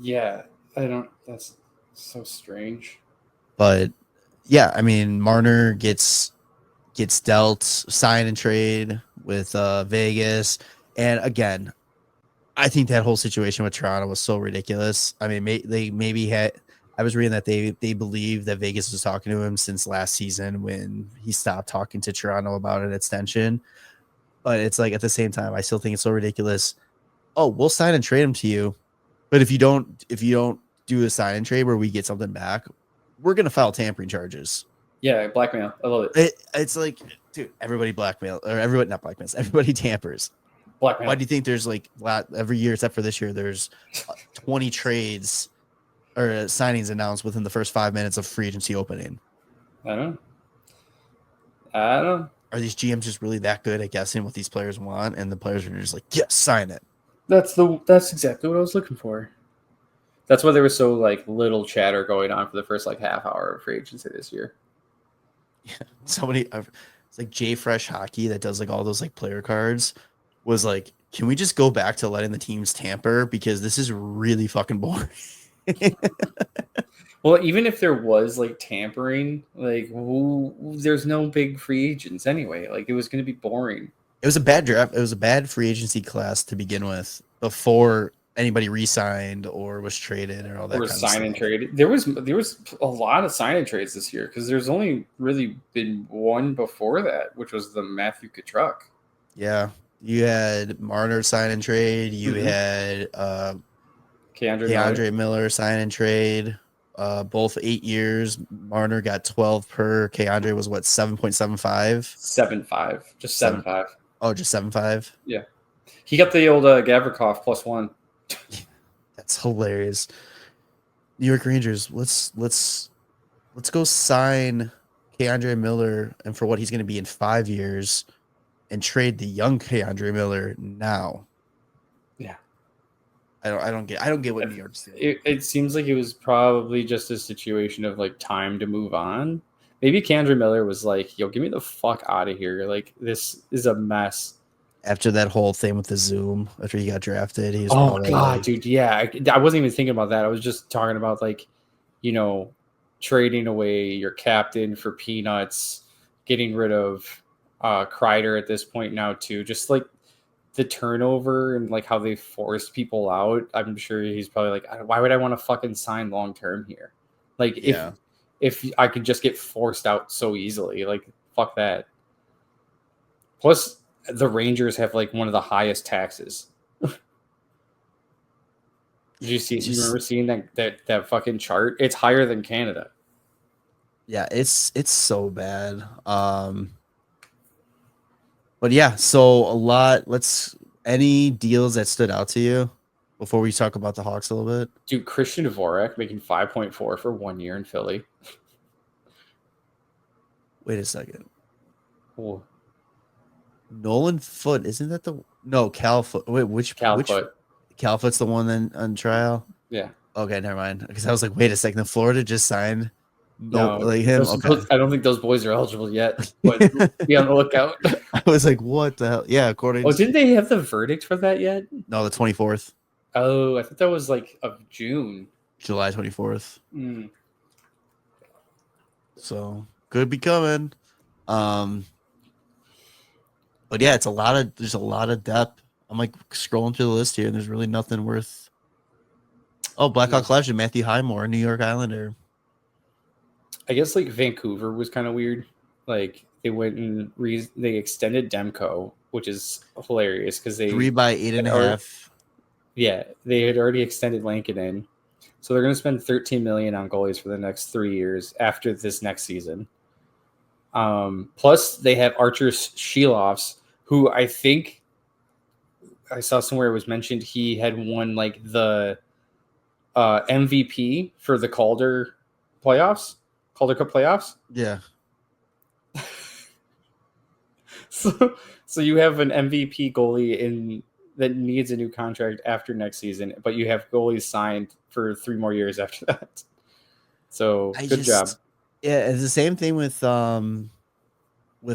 Yeah, that's so strange. But yeah, I mean, Marner gets dealt sign and trade with Vegas, and again, I think that whole situation with Toronto was so ridiculous. I mean, they maybe had. I was reading that they believe that Vegas was talking to him since last season when he stopped talking to Toronto about an extension. But it's like at the same time, I still think it's so ridiculous. Oh, we'll sign and trade him to you, but if you don't do a sign and trade where we get something back, we're gonna file tampering charges. Yeah, blackmail. I love it. It's like, dude, everybody blackmail or everybody not blackmails. Everybody tampers. Blackmail. Why do you think there's like every year except for this year there's 20 trades or signings announced within the first 5 minutes of free agency opening? I don't know. Are these GMs just really that good at guessing what these players want, and the players are just like, yes, sign it? That's exactly what I was looking for. That's why there was so like little chatter going on for the first like half hour of free agency this year. Yeah, somebody, it's like J Fresh Hockey that does like all those like player cards was like, can we just go back to letting the teams tamper because this is really fucking boring. Well, even if there was like tampering, like there's no big free agents anyway. Like it was going to be boring. It was a bad draft. It was a bad free agency class to begin with before anybody re-signed or was traded or all that. Or kind sign and trade. There was a lot of sign and trades this year because there's only really been one before that, which was the Matthew Tkachuk. Yeah, you had Marner sign and trade. You had Keandre Miller sign and trade. Both 8 years. Marner got 12 per. Keandre was what 7.75. 7.5, just 7.5. Oh, just 7.5. Yeah, he got the old Gavrikov +1. That's hilarious. New York Rangers. Let's go sign Keandre Miller and for what he's going to be in 5 years, and trade the young Keandre Miller now. Yeah, I don't get what New York's doing. it seems like it was probably just a situation of like time to move on. Maybe Keandre Miller was like, "Yo, get me the fuck out of here! Like this is a mess." After that whole thing with the Zoom, after he got drafted, he was Oh probably god, like, dude, yeah. I wasn't even thinking about that. I was just talking about like, you know, trading away your captain for peanuts, getting rid of Kreider at this point now too. Just like the turnover and like how they forced people out. I'm sure he's probably like, why would I want to fucking sign long term here? Like yeah. if I could just get forced out so easily, like fuck that. Plus, the Rangers have like one of the highest taxes. Did you see? You remember seeing that fucking chart? It's higher than Canada. Yeah, it's so bad. But yeah, so a lot. Any deals that stood out to you before we talk about the Hawks a little bit? Dude, Christian Dvorak making 5.4 for 1 year in Philly. Wait a second. Ooh, Nolan Foot, isn't that the no Cal Foot? Wait, which Calfoot. Cal Foot's the one then on trial? Yeah. Okay, never mind. Because I was like, wait a second, Florida just signed No, like him. Okay, I don't think those boys are eligible yet, but be on the lookout. I was like, what the hell? Yeah, according Oh, to didn't they have the verdict for that yet? no, the 24th, Oh, I thought that was like of June. July 24th. Mm. So could be coming. But yeah, there's a lot of depth. I'm like scrolling through the list here, and there's really nothing worth. Oh, Blackhawk legend Matthew Highmore, New York Islander. I guess like Vancouver was kind of weird. Like they went and they extended Demko, which is hilarious because they 3 by 8.5. Yeah, they had already extended Lankinen, so they're going to spend $13 million on goalies for the next 3 years after this next season. Plus, they have Archer Shilovs, who I think I saw somewhere it was mentioned he had won like the MVP for the Calder Cup playoffs. Yeah. So you have an MVP goalie that needs a new contract after next season, but you have goalies signed for 3 more years after that. So good job. Yeah, it's the same thing with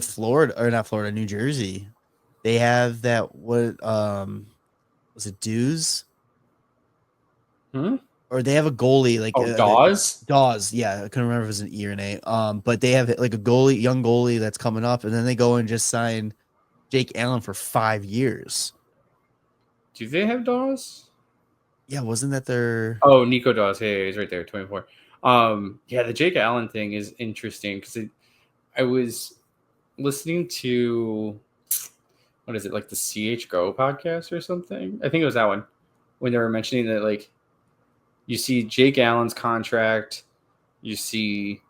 Florida or not Florida, New Jersey. They have that was it Dews? Or they have a goalie like Dawes? Dawes, yeah. I couldn't remember if it was an E or an A. But they have like a young goalie that's coming up, and then they go and just sign Jake Allen for 5 years. Do they have Dawes? Yeah, wasn't that their? Oh, Nico Dawes. Hey, he's right there, 24. Yeah, the Jake Allen thing is interesting because I was listening to what is it like the CHGO podcast or something? I think it was that one when they were mentioning that like you see Jake Allen's contract, you see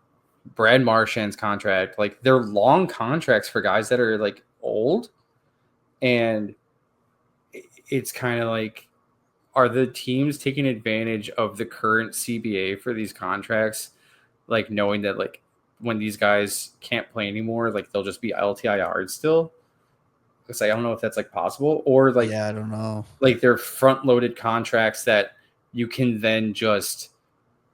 Brad Marchand's contract, like they're long contracts for guys that are like old, and it's kind of like, are the teams taking advantage of the current CBA for these contracts, like knowing that like when these guys can't play anymore, like they'll just be LTIR'd still? Because I don't know if that's like possible, or like Yeah, I don't know. Like they're front loaded contracts that you can then just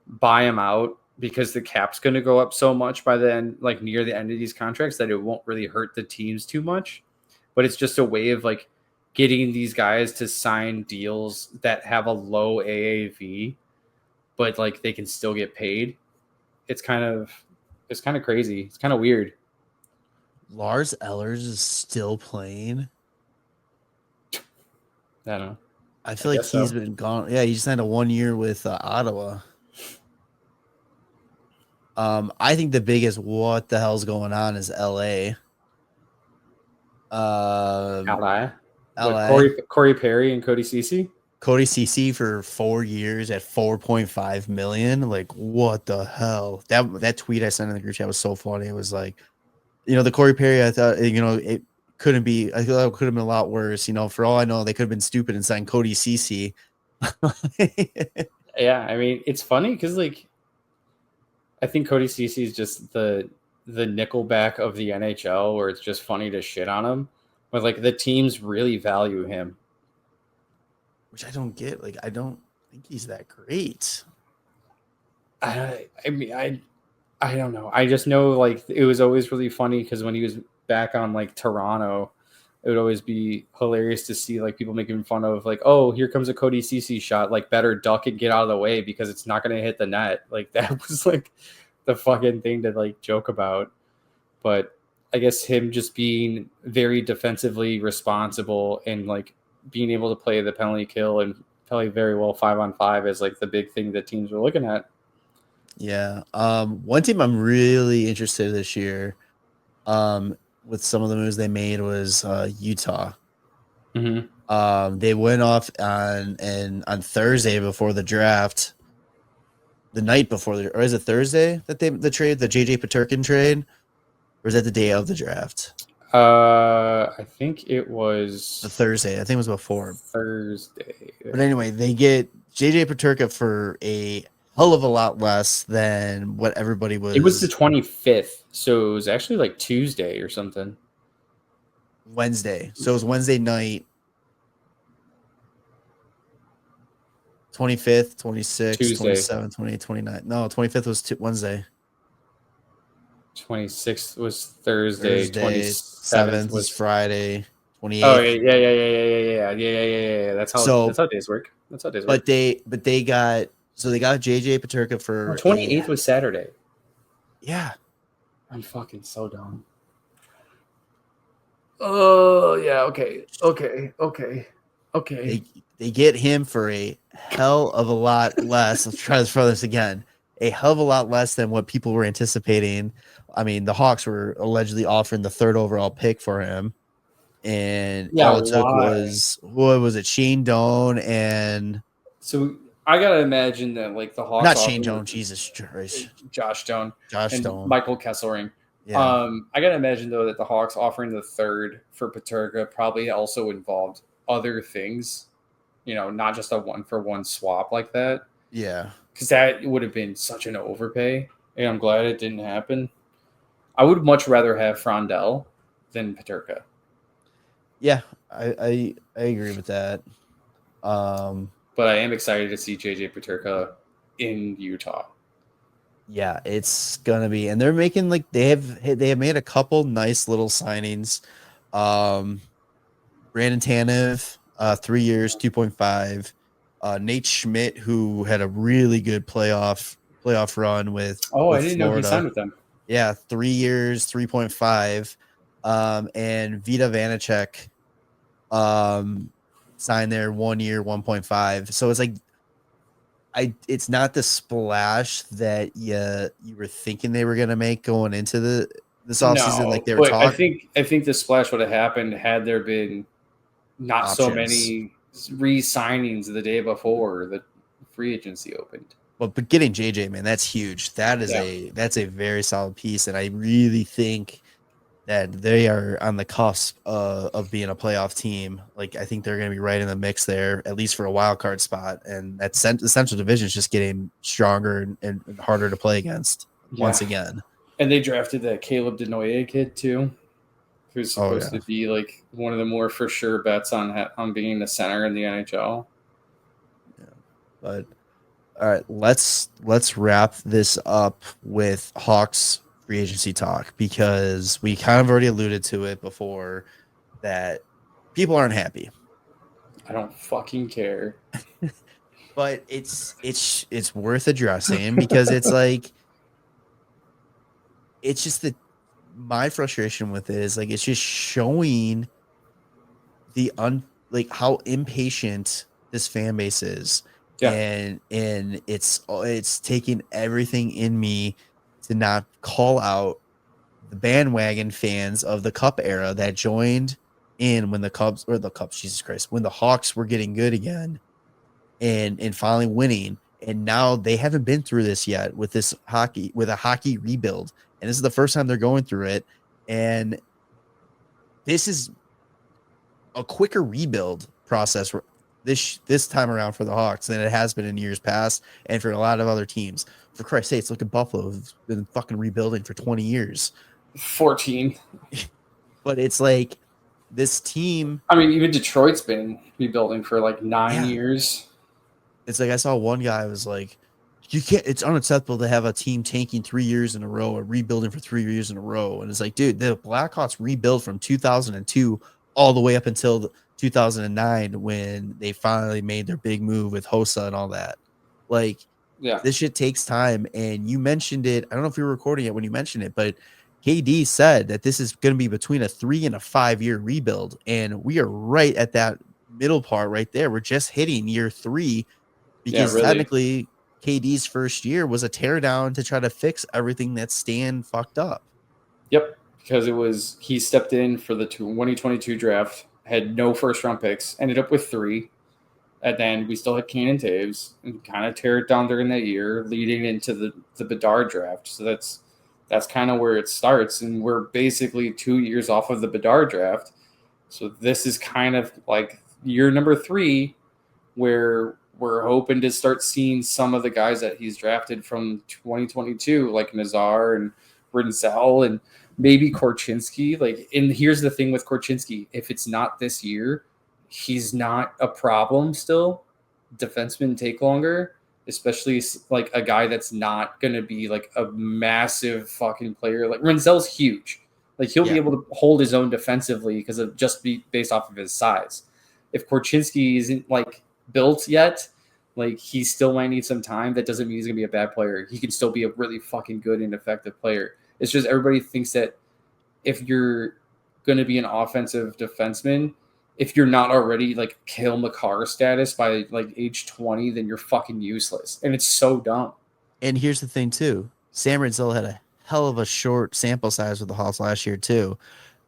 buy them out because the cap's going to go up so much by the end, like near the end of these contracts, that it won't really hurt the teams too much. But it's just a way of like getting these guys to sign deals that have a low AAV, but like they can still get paid. It's kind of crazy. It's kind of weird. Lars Ellers is still playing. I don't know. I feel like he's been gone. Yeah, he just signed a 1 year with Ottawa. I think the biggest what the hell's going on is LA. LA. LA. Corey Perry and Cody Ceci. Cody Ceci for 4 years at $4.5 million. Like, what the hell? That tweet I sent in the group chat was so funny. It was like, the Corey Perry, I thought, couldn't be. I thought it could have been a lot worse. You know, for all I know, they could have been stupid and signed Cody Cece. Yeah, I mean, it's funny because like I think Cody Cece is just the Nickelback of the NHL, where it's just funny to shit on him, but like the teams really value him, which I don't get. Like, I don't think he's that great. I mean, I don't know. I just know like it was always really funny because when he was back on like Toronto, it would always be hilarious to see like people making fun of like, oh, here comes a Cody Cece shot, like better duck and get out of the way because it's not going to hit the net. Like that was like the fucking thing to like joke about. But I guess him just being very defensively responsible and like being able to play the penalty kill and play very well 5-on-5 is like the big thing that teams were looking at. Yeah. One team I'm really interested in this year, with some of the moves they made was Utah. Mm-hmm. They went off on Thursday before the draft, the night before or is it Thursday that the trade, the JJ Peterkin trade, or is that the day of the draft? I think it was the Thursday. I think it was before Thursday. But anyway, they get JJ Peterka for a hell of a lot less than what everybody was. It was the 25th, so it was actually like Tuesday or something. Wednesday. So it was Wednesday night. 25th, 26th, Tuesday. 27th, 28th, 29th. No, 25th was Wednesday. 26th was Thursday. 27th was Friday. 28th. Oh yeah. That's how days work. But they got JJ Peterka for 28th was Saturday. Yeah. I'm fucking so dumb. Oh yeah, okay. They get him for a hell of a lot less. Let's try this for this again. A hell of a lot less than what people were anticipating. I mean, the Hawks were allegedly offering the 3rd overall pick for him. And all it took was, what was it, Shane Doan and... So I got to imagine that like the Hawks... Not Shane Doan, Jesus Christ. Josh Doan. Doan. Michael Kesselring. Yeah. I got to imagine, though, that the Hawks offering the 3rd for Peterka probably also involved other things. You know, not just a 1-for-1 swap like that. Yeah. Because that would have been such an overpay. And I'm glad it didn't happen. I would much rather have Frondell than Peterka. Yeah, I agree with that. But I am excited to see JJ Peterka in Utah. Yeah, it's gonna be, and they're making like they have made a couple nice little signings. Brandon Tanev, 3 years, 2.5. Nate Schmidt, who had a really good playoff run with. I didn't know he signed with them. Yeah, 3 years, 3.5. And Vita Vanacek signed there 1 year, 1.5. So it's like it's not the splash that you were thinking they were gonna make going into this offseason, like they were talking. I think the splash would have happened had there been not options. So many re-signings the day before the free agency opened. But getting JJ, man, that's huge. That's a very solid piece, and I really think that they are on the cusp of being a playoff team. Like, I think they're going to be right in the mix there, at least for a wild card spot. And the Central Division is just getting stronger and harder to play against once again. And they drafted that Caleb Denoye kid too, who's supposed to be like one of the more for sure bets on being the center in the NHL. Yeah, but all right, let's wrap this up with Hawks free agency talk, because we kind of already alluded to it before that people aren't happy. I don't fucking care. But it's worth addressing, because it's like, it's just that my frustration with it is like, it's just showing how impatient this fan base is. Yeah. And it's taking everything in me to not call out the bandwagon fans of the Cup era that joined in when when the Hawks were getting good again and finally winning. And now they haven't been through this yet with a hockey rebuild. And this is the first time they're going through it. And this is a quicker rebuild process this time around for the Hawks than it has been in years past, and for a lot of other teams. For Christ's sakes, look at Buffalo, who's been fucking rebuilding for 20 years. 14. But it's like this team. I mean, even Detroit's been rebuilding for like 9 years. It's like I saw one guy was like, you can't, it's unacceptable to have a team tanking 3 years in a row or rebuilding for 3 years in a row. And it's like, dude, the Blackhawks rebuilt from 2002 all the way up until 2009 when they finally made their big move with Hossa and all that. Like, this shit takes time. And you mentioned it. I don't know if you were recording it when you mentioned it, but KD said that this is going to be between a 3 and a 5 year rebuild. And we are right at that middle part right there. We're just hitting year 3 because technically KD's first year was a teardown to try to fix everything that Stan fucked up. Yep. Because he stepped in for the 2022 draft, had no first round picks, ended up with 3. And then we still had Kane and Taves and kind of tear it down during that year, leading into the Bedard draft. So that's kind of where it starts. And we're basically 2 years off of the Bedard draft. So this is kind of like year number 3, where we're hoping to start seeing some of the guys that he's drafted from 2022, like Nazar and Frenzyless and maybe Korchinski. Like, and here's the thing with Korchinski. If it's not this year, he's not a problem still. Defensemen take longer, especially like a guy that's not going to be like a massive fucking player. Like Renzel's huge. Like he'll be able to hold his own defensively because of just based off of his size. If Korchinski isn't like built yet, like he still might need some time. That doesn't mean he's gonna be a bad player. He can still be a really fucking good and effective player. It's just everybody thinks that if you're gonna be an offensive defenseman, if you're not already like Cale Makar status by like age 20, then you're fucking useless. And it's so dumb. And here's the thing too. Sam Renzel had a hell of a short sample size with the Hawks last year too.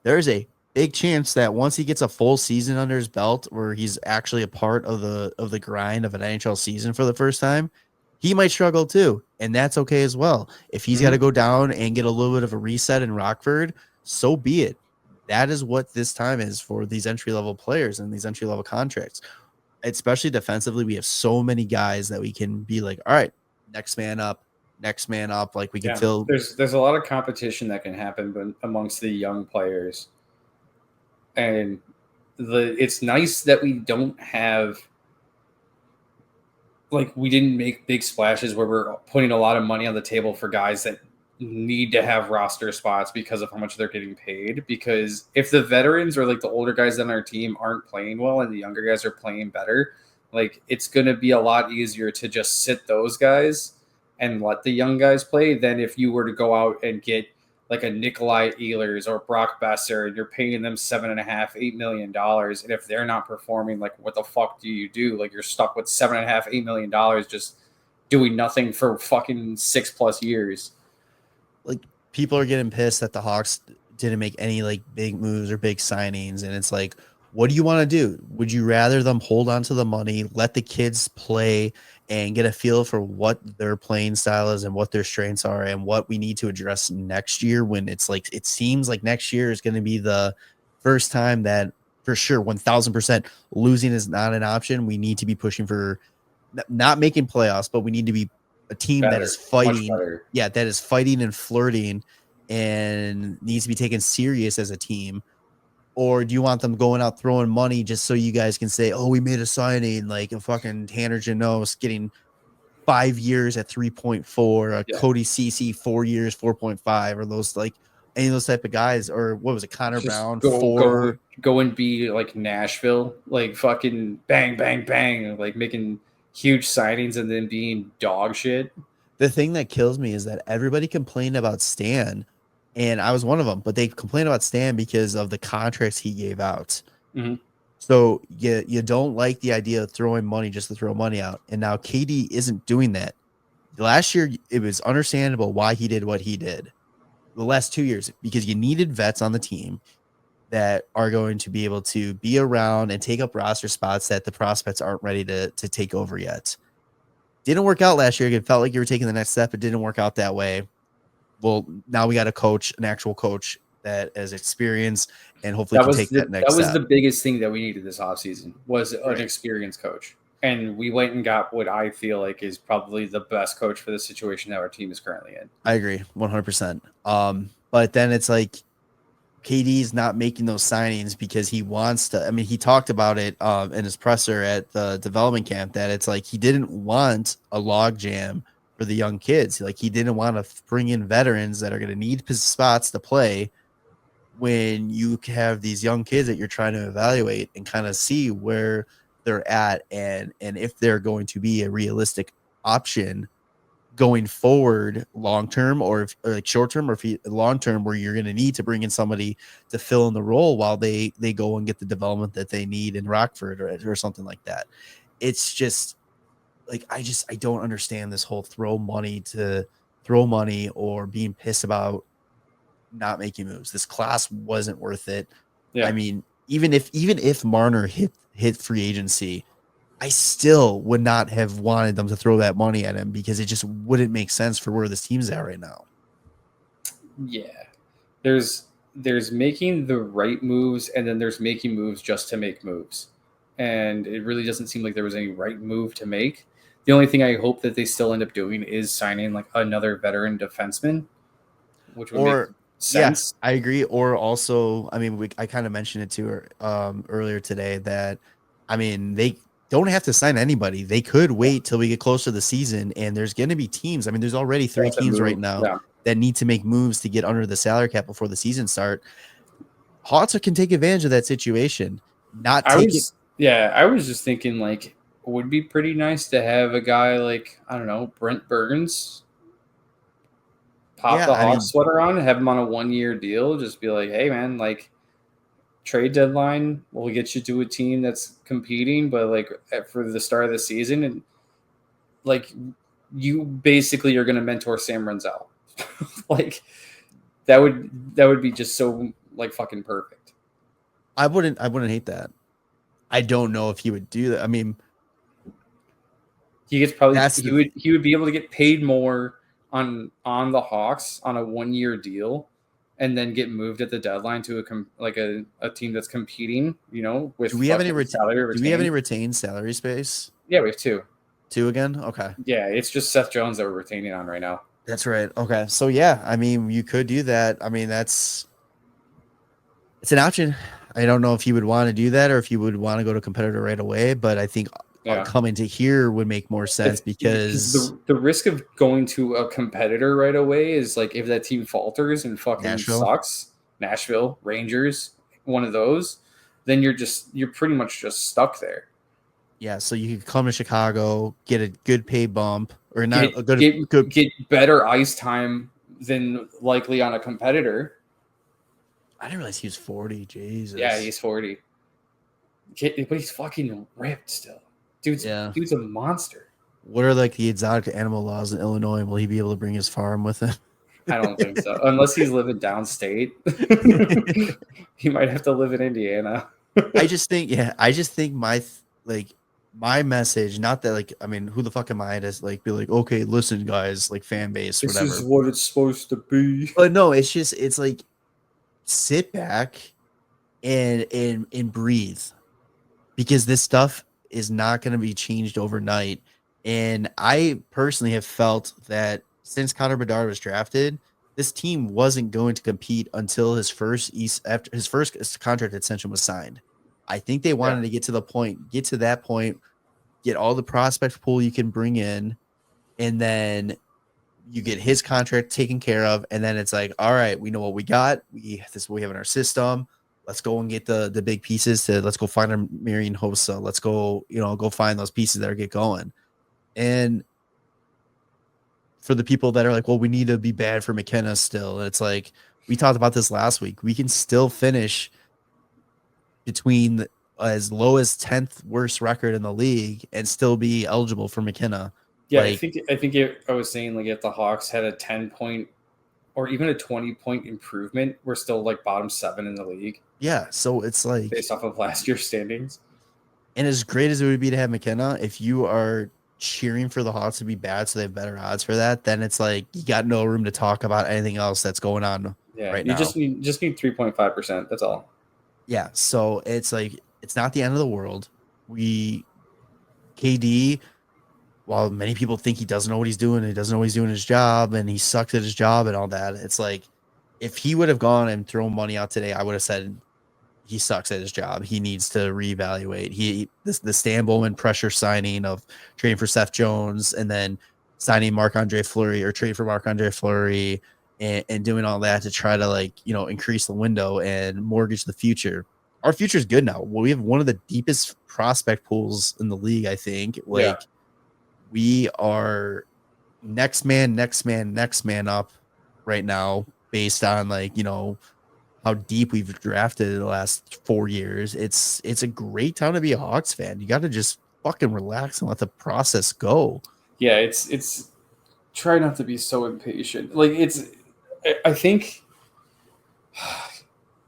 There's a big chance that once he gets a full season under his belt where he's actually a part of the grind of an NHL season for the first time, he might struggle too. And that's okay as well. If he's got to go down and get a little bit of a reset in Rockford, so be it. That is what this time is for these entry-level players and these entry-level contracts. Especially defensively, we have so many guys that we can be like, all right, next man up. Like we can fill. There's a lot of competition that can happen amongst the young players. And it's nice that we don't have, like, we didn't make big splashes where we're putting a lot of money on the table for guys that need to have roster spots because of how much they're getting paid. Because if the veterans or like the older guys on our team aren't playing well and the younger guys are playing better, like it's going to be a lot easier to just sit those guys and let the young guys play than if you were to go out and get like a Nikolai Ehlers or Brock Besser, and you're paying them $7.5–8 million. And if they're not performing, like what the fuck do you do? Like you're stuck with $7.5–8 million just doing nothing for fucking 6+ years. Like people are getting pissed that the Hawks didn't make any like big moves or big signings. And it's like, what do you want to do? Would you rather them hold on to the money, let the kids play and get a feel for what their playing style is and what their strengths are and what we need to address next year, when it's like, it seems like next year is going to be the first time that for sure 1000% losing is not an option. We need to be pushing for not making playoffs, but we need to be a team that is fighting. Yeah. That is fighting and flirting and needs to be taken serious as a team. Or do you want them going out throwing money just so you guys can say, oh, we made a signing, like a fucking Tanner Janos getting 5 years at 3.4, Cody Ceci 4 years, 4.5, or those like any of those type of guys, or what was it, Connor just Brown? Go and be like Nashville, like fucking bang, bang, bang, like making huge signings and then being dog shit. The thing that kills me is that everybody complained about Stan. And I was one of them, but they complained about Stan because of the contracts he gave out. Mm-hmm. So you don't like the idea of throwing money just to throw money out. And now KD isn't doing that. Last year, it was understandable why he did what he did. The last 2 years, because you needed vets on the team that are going to be able to be around and take up roster spots that the prospects aren't ready to take over yet. Didn't work out last year. It felt like you were taking the next step. It didn't work out that way. Well, now we got a coach, an actual coach that as experience and hopefully can take that next that was step. the biggest thing that we needed this offseason was an Right. experienced coach. And we went and got what I feel like is probably the best coach for the situation that our team is currently in. I agree 100%. But then it's like KD's not making those signings because he wants to. I mean, he talked about it in his presser at the development camp that it's like he didn't want a log jam for the young kids. Like he didn't want to bring in veterans that are going to need spots to play when you have these young kids that you're trying to evaluate and kind of see where they're at and if they're going to be a realistic option going forward long term or like short term or long term where you're going to need to bring in somebody to fill in the role while they go and get the development that they need in Rockford or something like that. It's just like I don't understand this whole throw money or being pissed about not making moves. This class wasn't worth it. Yeah. I mean, even if Marner hit free agency, I still would not have wanted them to throw that money at him because it just wouldn't make sense for where this team's at right now. Yeah. There's making the right moves and then there's making moves just to make moves. And it really doesn't seem like there was any right move to make. The only thing I hope that they still end up doing is signing like another veteran defenseman, which would make sense. Yeah, I agree. Or also, I mean, I kind of mentioned it too earlier today that, I mean, they don't have to sign anybody. They could wait till we get closer to the season, and there's going to be teams. I mean, there's already 3 teams right now that need to make moves to get under the salary cap before the season start. Hawks can take advantage of that situation. I was just thinking like it would be pretty nice to have a guy like, I don't know, Brent Burns pop the Hawks sweater on and have him on a 1-year deal. Just be like, hey man, like trade deadline, we'll get you to a team that's competing, but like for the start of the season, and like you basically are going to mentor Sam Renzel. Like that would be just so like fucking perfect. I wouldn't hate that. I don't know if he would do that. I mean, he would be able to get paid more on the Hawks on a 1-year deal, and then get moved at the deadline to a team that's competing. You know, with do we have any retained salary space? Yeah, we have 2. 2 again. Okay. Yeah, it's just Seth Jones that we're retaining on right now. That's right. Okay. So yeah, I mean, you could do that. I mean, it's an option. I don't know if you would want to do that or if you would want to go to a competitor right away, but I think coming to here would make more sense because the risk of going to a competitor right away is like if that team falters and fucking sucks, Nashville, Rangers, one of those, then you're pretty much just stuck there. Yeah, so you could come to Chicago, get a good pay bump, or get better ice time than likely on a competitor. I didn't realize he was 40. Jesus. Yeah, he's 40. But he's fucking ripped still. Dude's a monster. What are like the exotic animal laws in Illinois? Will he be able to bring his farm with him? I don't think so. Unless he's living downstate. He might have to live in Indiana. I just think my message, not that like, I mean, who the fuck am I to like be like, okay, listen guys, like fan base, whatever. This is what it's supposed to be. But no, it's like sit back and breathe, because this stuff is not going to be changed overnight. And I personally have felt that since Connor Bedard was drafted, this team wasn't going to compete until his first contract extension was signed. I think they wanted to get to that point, get all the prospect pool you can bring in, and then you get his contract taken care of, and then it's like, all right, we know what we got. This is what we have in our system. Let's go and get the big pieces let's go find our Marian Hossa. Let's go, go find those pieces that are get going. And for the people that are like, well, we need to be bad for McKenna still. And it's like, we talked about this last week. We can still finish between as low as 10th worst record in the league and still be eligible for McKenna. Yeah, I was saying like if the Hawks had a 10-point or even a 20-point improvement, we're still like bottom 7 in the league. Yeah, so it's like based off of last year's standings. And as great as it would be to have McKenna, if you are cheering for the Hawks to be bad so they have better odds for that, then it's like you got no room to talk about anything else that's going on right you now. just need 3.5%. That's all. Yeah, so it's like it's not the end of the world. KD, while many people think he doesn't know what he's doing, he doesn't know he's doing his job, and he sucks at his job and all that. It's like if he would have gone and thrown money out today, I would have said he sucks at his job. He needs to reevaluate. The Stan Bowman pressure signing of trading for Seth Jones and then signing Marc-Andre Fleury or trade for Marc-Andre Fleury and doing all that to try to like, increase the window and mortgage the future. Our future is good now. We have one of the deepest prospect pools in the league, I think. Like we are next man up right now based on like, how deep we've drafted in the last 4 years. It's a great time to be a Hawks fan. You got to just fucking relax and let the process go. Yeah, it's try not to be so impatient. Like I think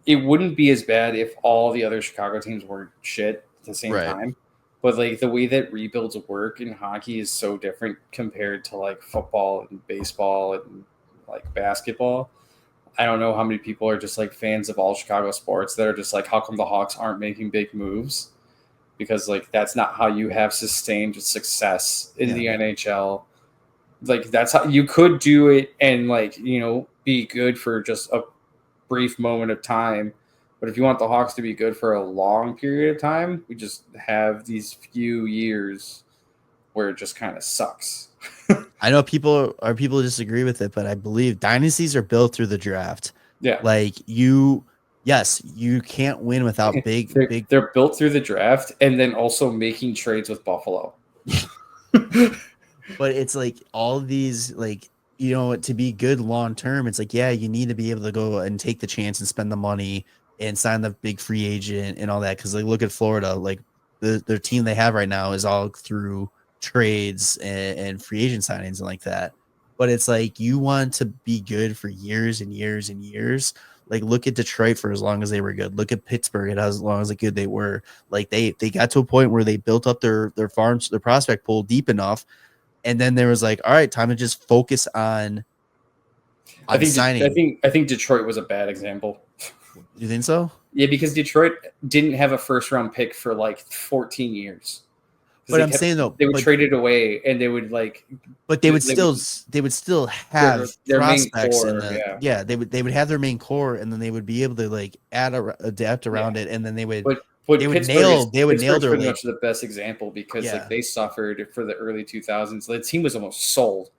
it wouldn't be as bad if all the other Chicago teams weren't shit at the same time. But like the way that rebuilds work in hockey is so different compared to like football and baseball and like basketball. I don't know how many people are just like fans of all Chicago sports that are just like, how come the Hawks aren't making big moves? Because like that's not how you have sustained success in the NHL. Like that's how you could do it and like, be good for just a brief moment of time. But if you want the Hawks to be good for a long period of time, we just have these few years where it just kind of sucks. I know people disagree with it, but I believe dynasties are built through the draft. Yeah. Like you can't win without big. They're built through the draft and then also making trades with Buffalo. But it's like all these like, to be good long term, it's like, yeah, you need to be able to go and take the chance and spend the money and sign the big free agent and all that. Because like look at Florida, like the team they have right now is all through trades and free agent signings and like that. But it's like you want to be good for years and years and years. Like look at Detroit for as long as they were good. Look at Pittsburgh and as long as good they were. Like they got to a point where they built up their farms, their prospect pool deep enough. And then there was like, all right, time to just focus on signing. I think Detroit was a bad example. You think so? Yeah, because Detroit didn't have a first round pick for like 14 years. But I'm saying though, they would trade it away and they would like. But they would still have their prospects main core, they would have their main core and then they would be able to like adapt around it and then they would. But they would nail their pretty much the best example because like they suffered for the early 2000s. The team was almost sold,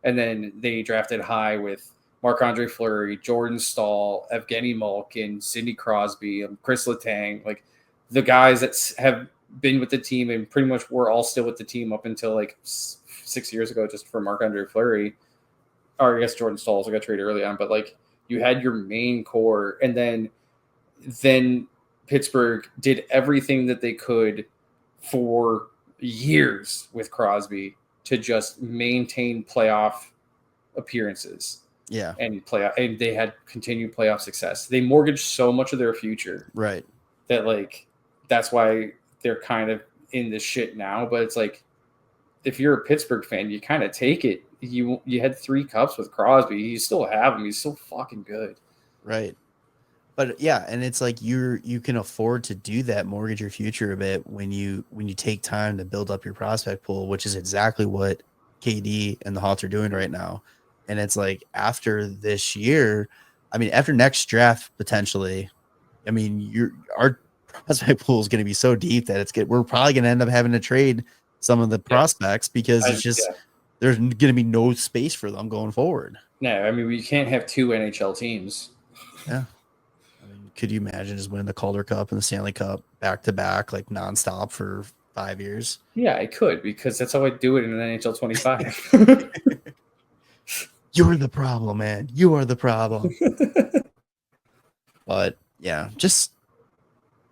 and then they drafted high with Marc-Andre Fleury, Jordan Staal, Evgeny Malkin, Sidney Crosby, Chris Letang, like the guys that have been with the team and pretty much were all still with the team up until like 6 years ago, just for Marc-Andre Fleury, or I guess Jordan Staal also got traded early on. But like you had your main core, and then Pittsburgh did everything that they could for years with Crosby to just maintain playoff appearances. Yeah. And they had continued playoff success. They mortgaged so much of their future. Right. That like that's why they're kind of in this shit now. But it's like if you're a Pittsburgh fan, you kind of take it. You had 3 cups with Crosby. You still have him. He's still fucking good. Right. But yeah, and it's like you can afford to do that, mortgage your future a bit when you take time to build up your prospect pool, which is exactly what KD and the Hawks are doing right now. And it's like after this year, I mean, after next draft potentially, I mean, our prospect pool is going to be so deep that we're probably going to end up having to trade some of the prospects because there's going to be no space for them going forward. No, I mean, we can't have 2 NHL teams. Yeah. Could you imagine just winning the Calder Cup and the Stanley Cup back to back, like nonstop for 5 years? Yeah, I could because that's how I do it in an NHL 25. You're the problem, man. You are the problem. But yeah, just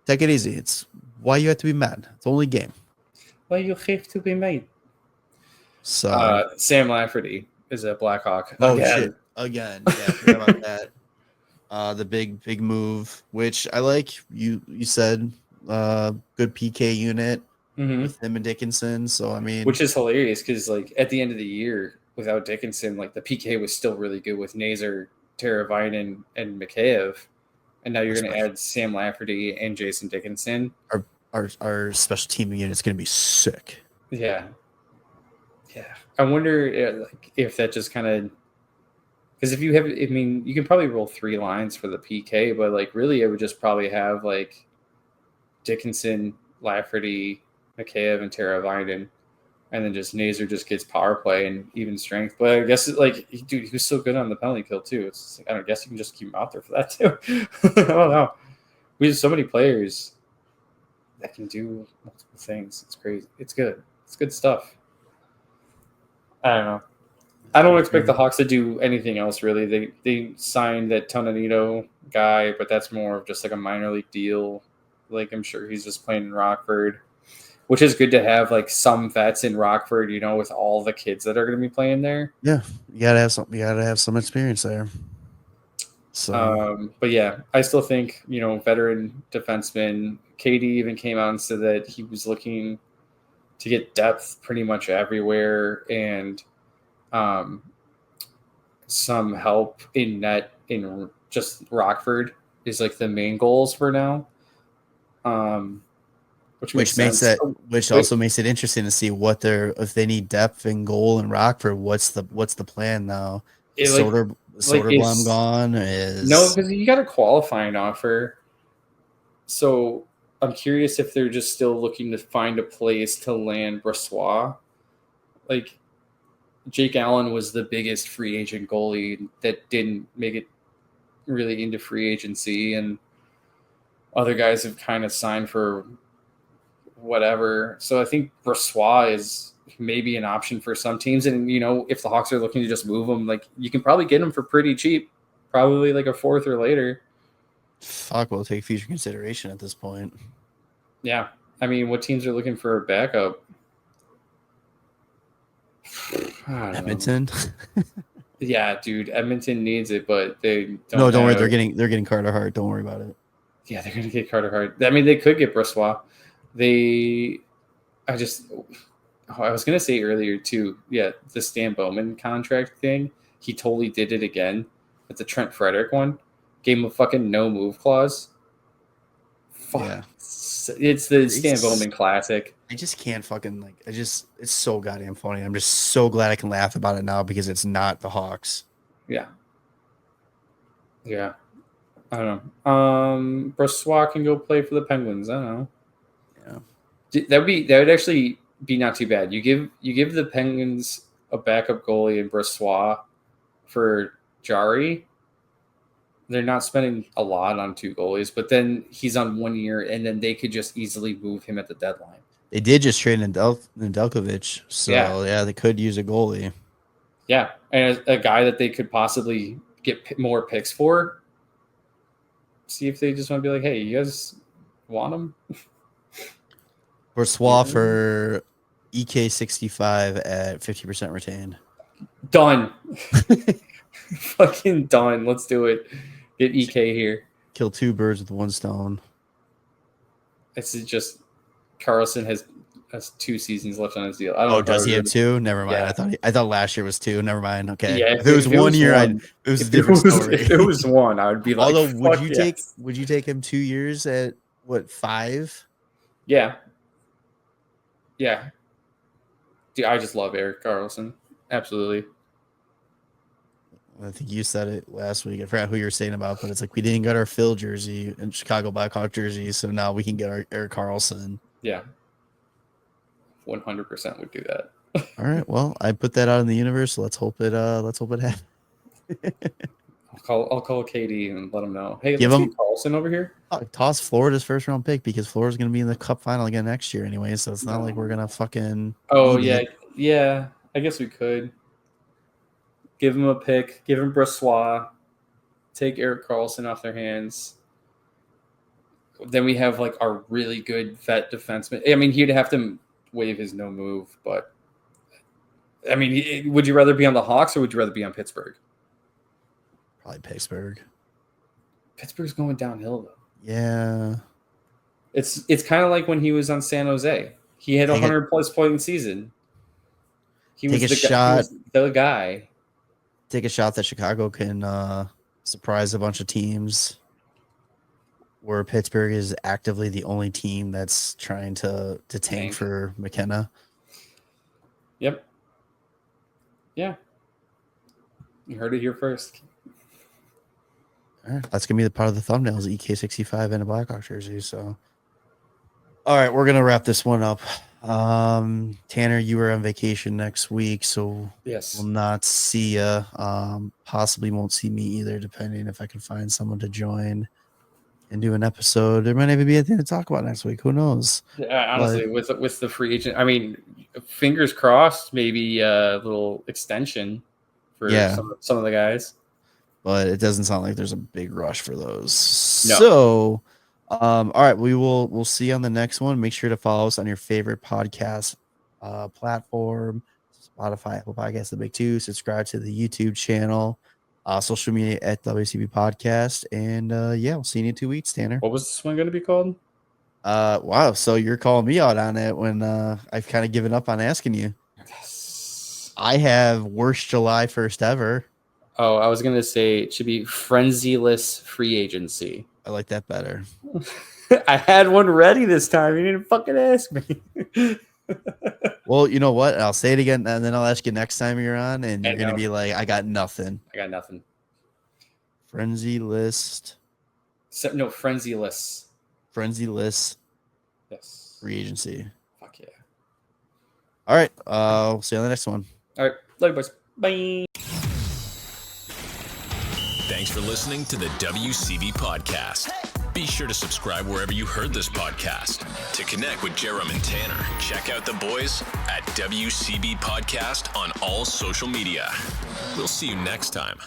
take it easy. It's why you have to be mad. It's only a game. Why you have to be mad? So Sam Lafferty is a Blackhawk. Shit. Again. Yeah, forgot about that. The big move, which I like. You said good PK unit with him and Dickinson. So I mean, which is hilarious because like at the end of the year without Dickinson, like the PK was still really good with Nazer Teravainen and Mikheyev, and now you're going to add Sam Lafferty and Jason Dickinson. Our special team unit is going to be sick. Yeah. I wonder if that just kind of, because if you have, I mean, you can probably roll 3 lines for the PK, but like really, it would just probably have like Dickinson, Lafferty, Mikheyev, and Teravainen, and then just Nazer just gets power play and even strength. But I guess dude, he was so good on the penalty kill too. It's like, I don't guess you can just keep him out there for that too. I don't know. We have so many players that can do multiple things. It's crazy. It's good. It's good stuff. I don't know. I don't expect the Hawks to do anything else really. They signed that Tonanito guy, but that's more of just like a minor league deal. Like I'm sure he's just playing in Rockford, which is good to have like some vets in Rockford, you know, with all the kids that are going to be playing there. Yeah, you gotta have some experience there. So, but yeah, I still think, you know, veteran defenseman. Katie even came out and said that he was looking to get depth pretty much everywhere and some help in net in just Rockford is like the main goals for now. Which also makes it interesting to see if they need depth in goal in Rockford. What's the plan now? Soderblom gone? No, because you got a qualifying offer. So I'm curious if they're just still looking to find a place to land Brossoit. Like Jake Allen was the biggest free agent goalie that didn't make it really into free agency, and other guys have kind of signed for whatever. So I think Brossoit is maybe an option for some teams. And, you know, if the Hawks are looking to just move him, like you can probably get him for pretty cheap, probably like a 4th or later. Fuck, we'll take future consideration at this point. Yeah. I mean, what teams are looking for a backup? Edmonton? Yeah, dude. Edmonton needs it, but they don't. No, don't worry. They're getting Carter Hart. Don't worry about it. Yeah, they're going to get Carter Hart. I mean, they could get Brossoit. I was going to say earlier too, yeah, the Stan Bowman contract thing, he totally did it again. But the Trent Frederick one gave him a fucking no move clause. Fuck. Yeah. It's the Stan Bowman classic. I just can't fucking it's so goddamn funny. I'm just so glad I can laugh about it now because it's not the Hawks. Yeah. Yeah. I don't know. Brossoit can go play for the Penguins. I don't know. Yeah. That would actually be not too bad. You give the Penguins a backup goalie in Brossoit for Jari. They're not spending a lot on 2 goalies, but then he's on 1 year, and then they could just easily move him at the deadline. They did just trade Nedeljkovic, so yeah, they could use a goalie. Yeah, and a guy that they could possibly get more picks for. See if they just want to be like, hey, you guys want him? Brossoit for EK65 at 50% retained. Done. Fucking done. Let's do it. Get EK here. Kill 2 birds with 1 stone. It's just Carlson has 2 seasons left on his deal. I don't know. Does he have 2? Never mind. Yeah. I thought last year was 2. Never mind. Okay. Yeah, if it was 1 year, it was a different story. If it was 1, I would be like, although would you take him 2 years at what, 5? Yeah. Yeah. Dude, I just love Erik Karlsson. Absolutely. I think you said it last week. I forgot who you were saying about, but it's like we didn't get our Phil jersey and Chicago Blackhawk jersey, so now we can get our Erik Karlsson. Yeah. 100% would do that. All right. Well, I put that out in the universe. So let's hope it happens. I'll call Katie and let him know. Hey, give him Karlsson over here. Toss Florida's 1st round pick because Florida's going to be in the Cup final again next year anyway. So it's not like we're gonna fucking. Oh yeah, yeah. I guess we could give him a pick. Give him Brossoit. Take Erik Karlsson off their hands. Then we have like our really good vet defenseman. I mean, he'd have to waive his no move, but I mean, would you rather be on the Hawks or would you rather be on Pittsburgh? Probably Pittsburgh. Pittsburgh's going downhill though. Yeah. It's kind of like when he was on San Jose. He had 100+ point season. He was the guy. Take a shot that Chicago can surprise a bunch of teams. Where Pittsburgh is actively the only team that's trying to tank for McKenna. Yep. Yeah. You heard it here first. All right, that's gonna be the part of the thumbnails, EK65 and a Blackhawks jersey. So, all right, we're gonna wrap this one up. Tanner, you are on vacation next week, so yes, we'll not see you. Possibly won't see me either, depending if I can find someone to join and do an episode. There might even be anything to talk about next week. Who knows? Yeah, honestly, with the free agent, I mean, fingers crossed, maybe a little extension for some of the guys. But it doesn't sound like there's a big rush for those. No. So, all right, we'll see you on the next one. Make sure to follow us on your favorite podcast platform, Spotify, Apple Podcasts, the big two. Subscribe to the YouTube channel, social media at WCB Podcast, and we'll see you in 2 weeks, Tanner. What was this one going to be called? Wow, so you're calling me out on it when I've kind of given up on asking you. Yes. I have worst July 1st ever. Oh, I was going to say it should be Frenzyless free agency. I like that better. I had one ready this time. You didn't fucking ask me. Well, you know what? I'll say it again, and then I'll ask you next time you're on, and you're going to be like, I got nothing. I got nothing. Frenzyless. No, Frenzyless. Frenzyless. Yes. Free agency. Fuck yeah. All right. We'll see you on the next one. All right. Later, boys. Bye. Thanks for listening to the WCB Podcast. Be sure to subscribe wherever you heard this podcast. To connect with Jerem and Tanner, check out the boys at WCB Podcast on all social media. We'll see you next time.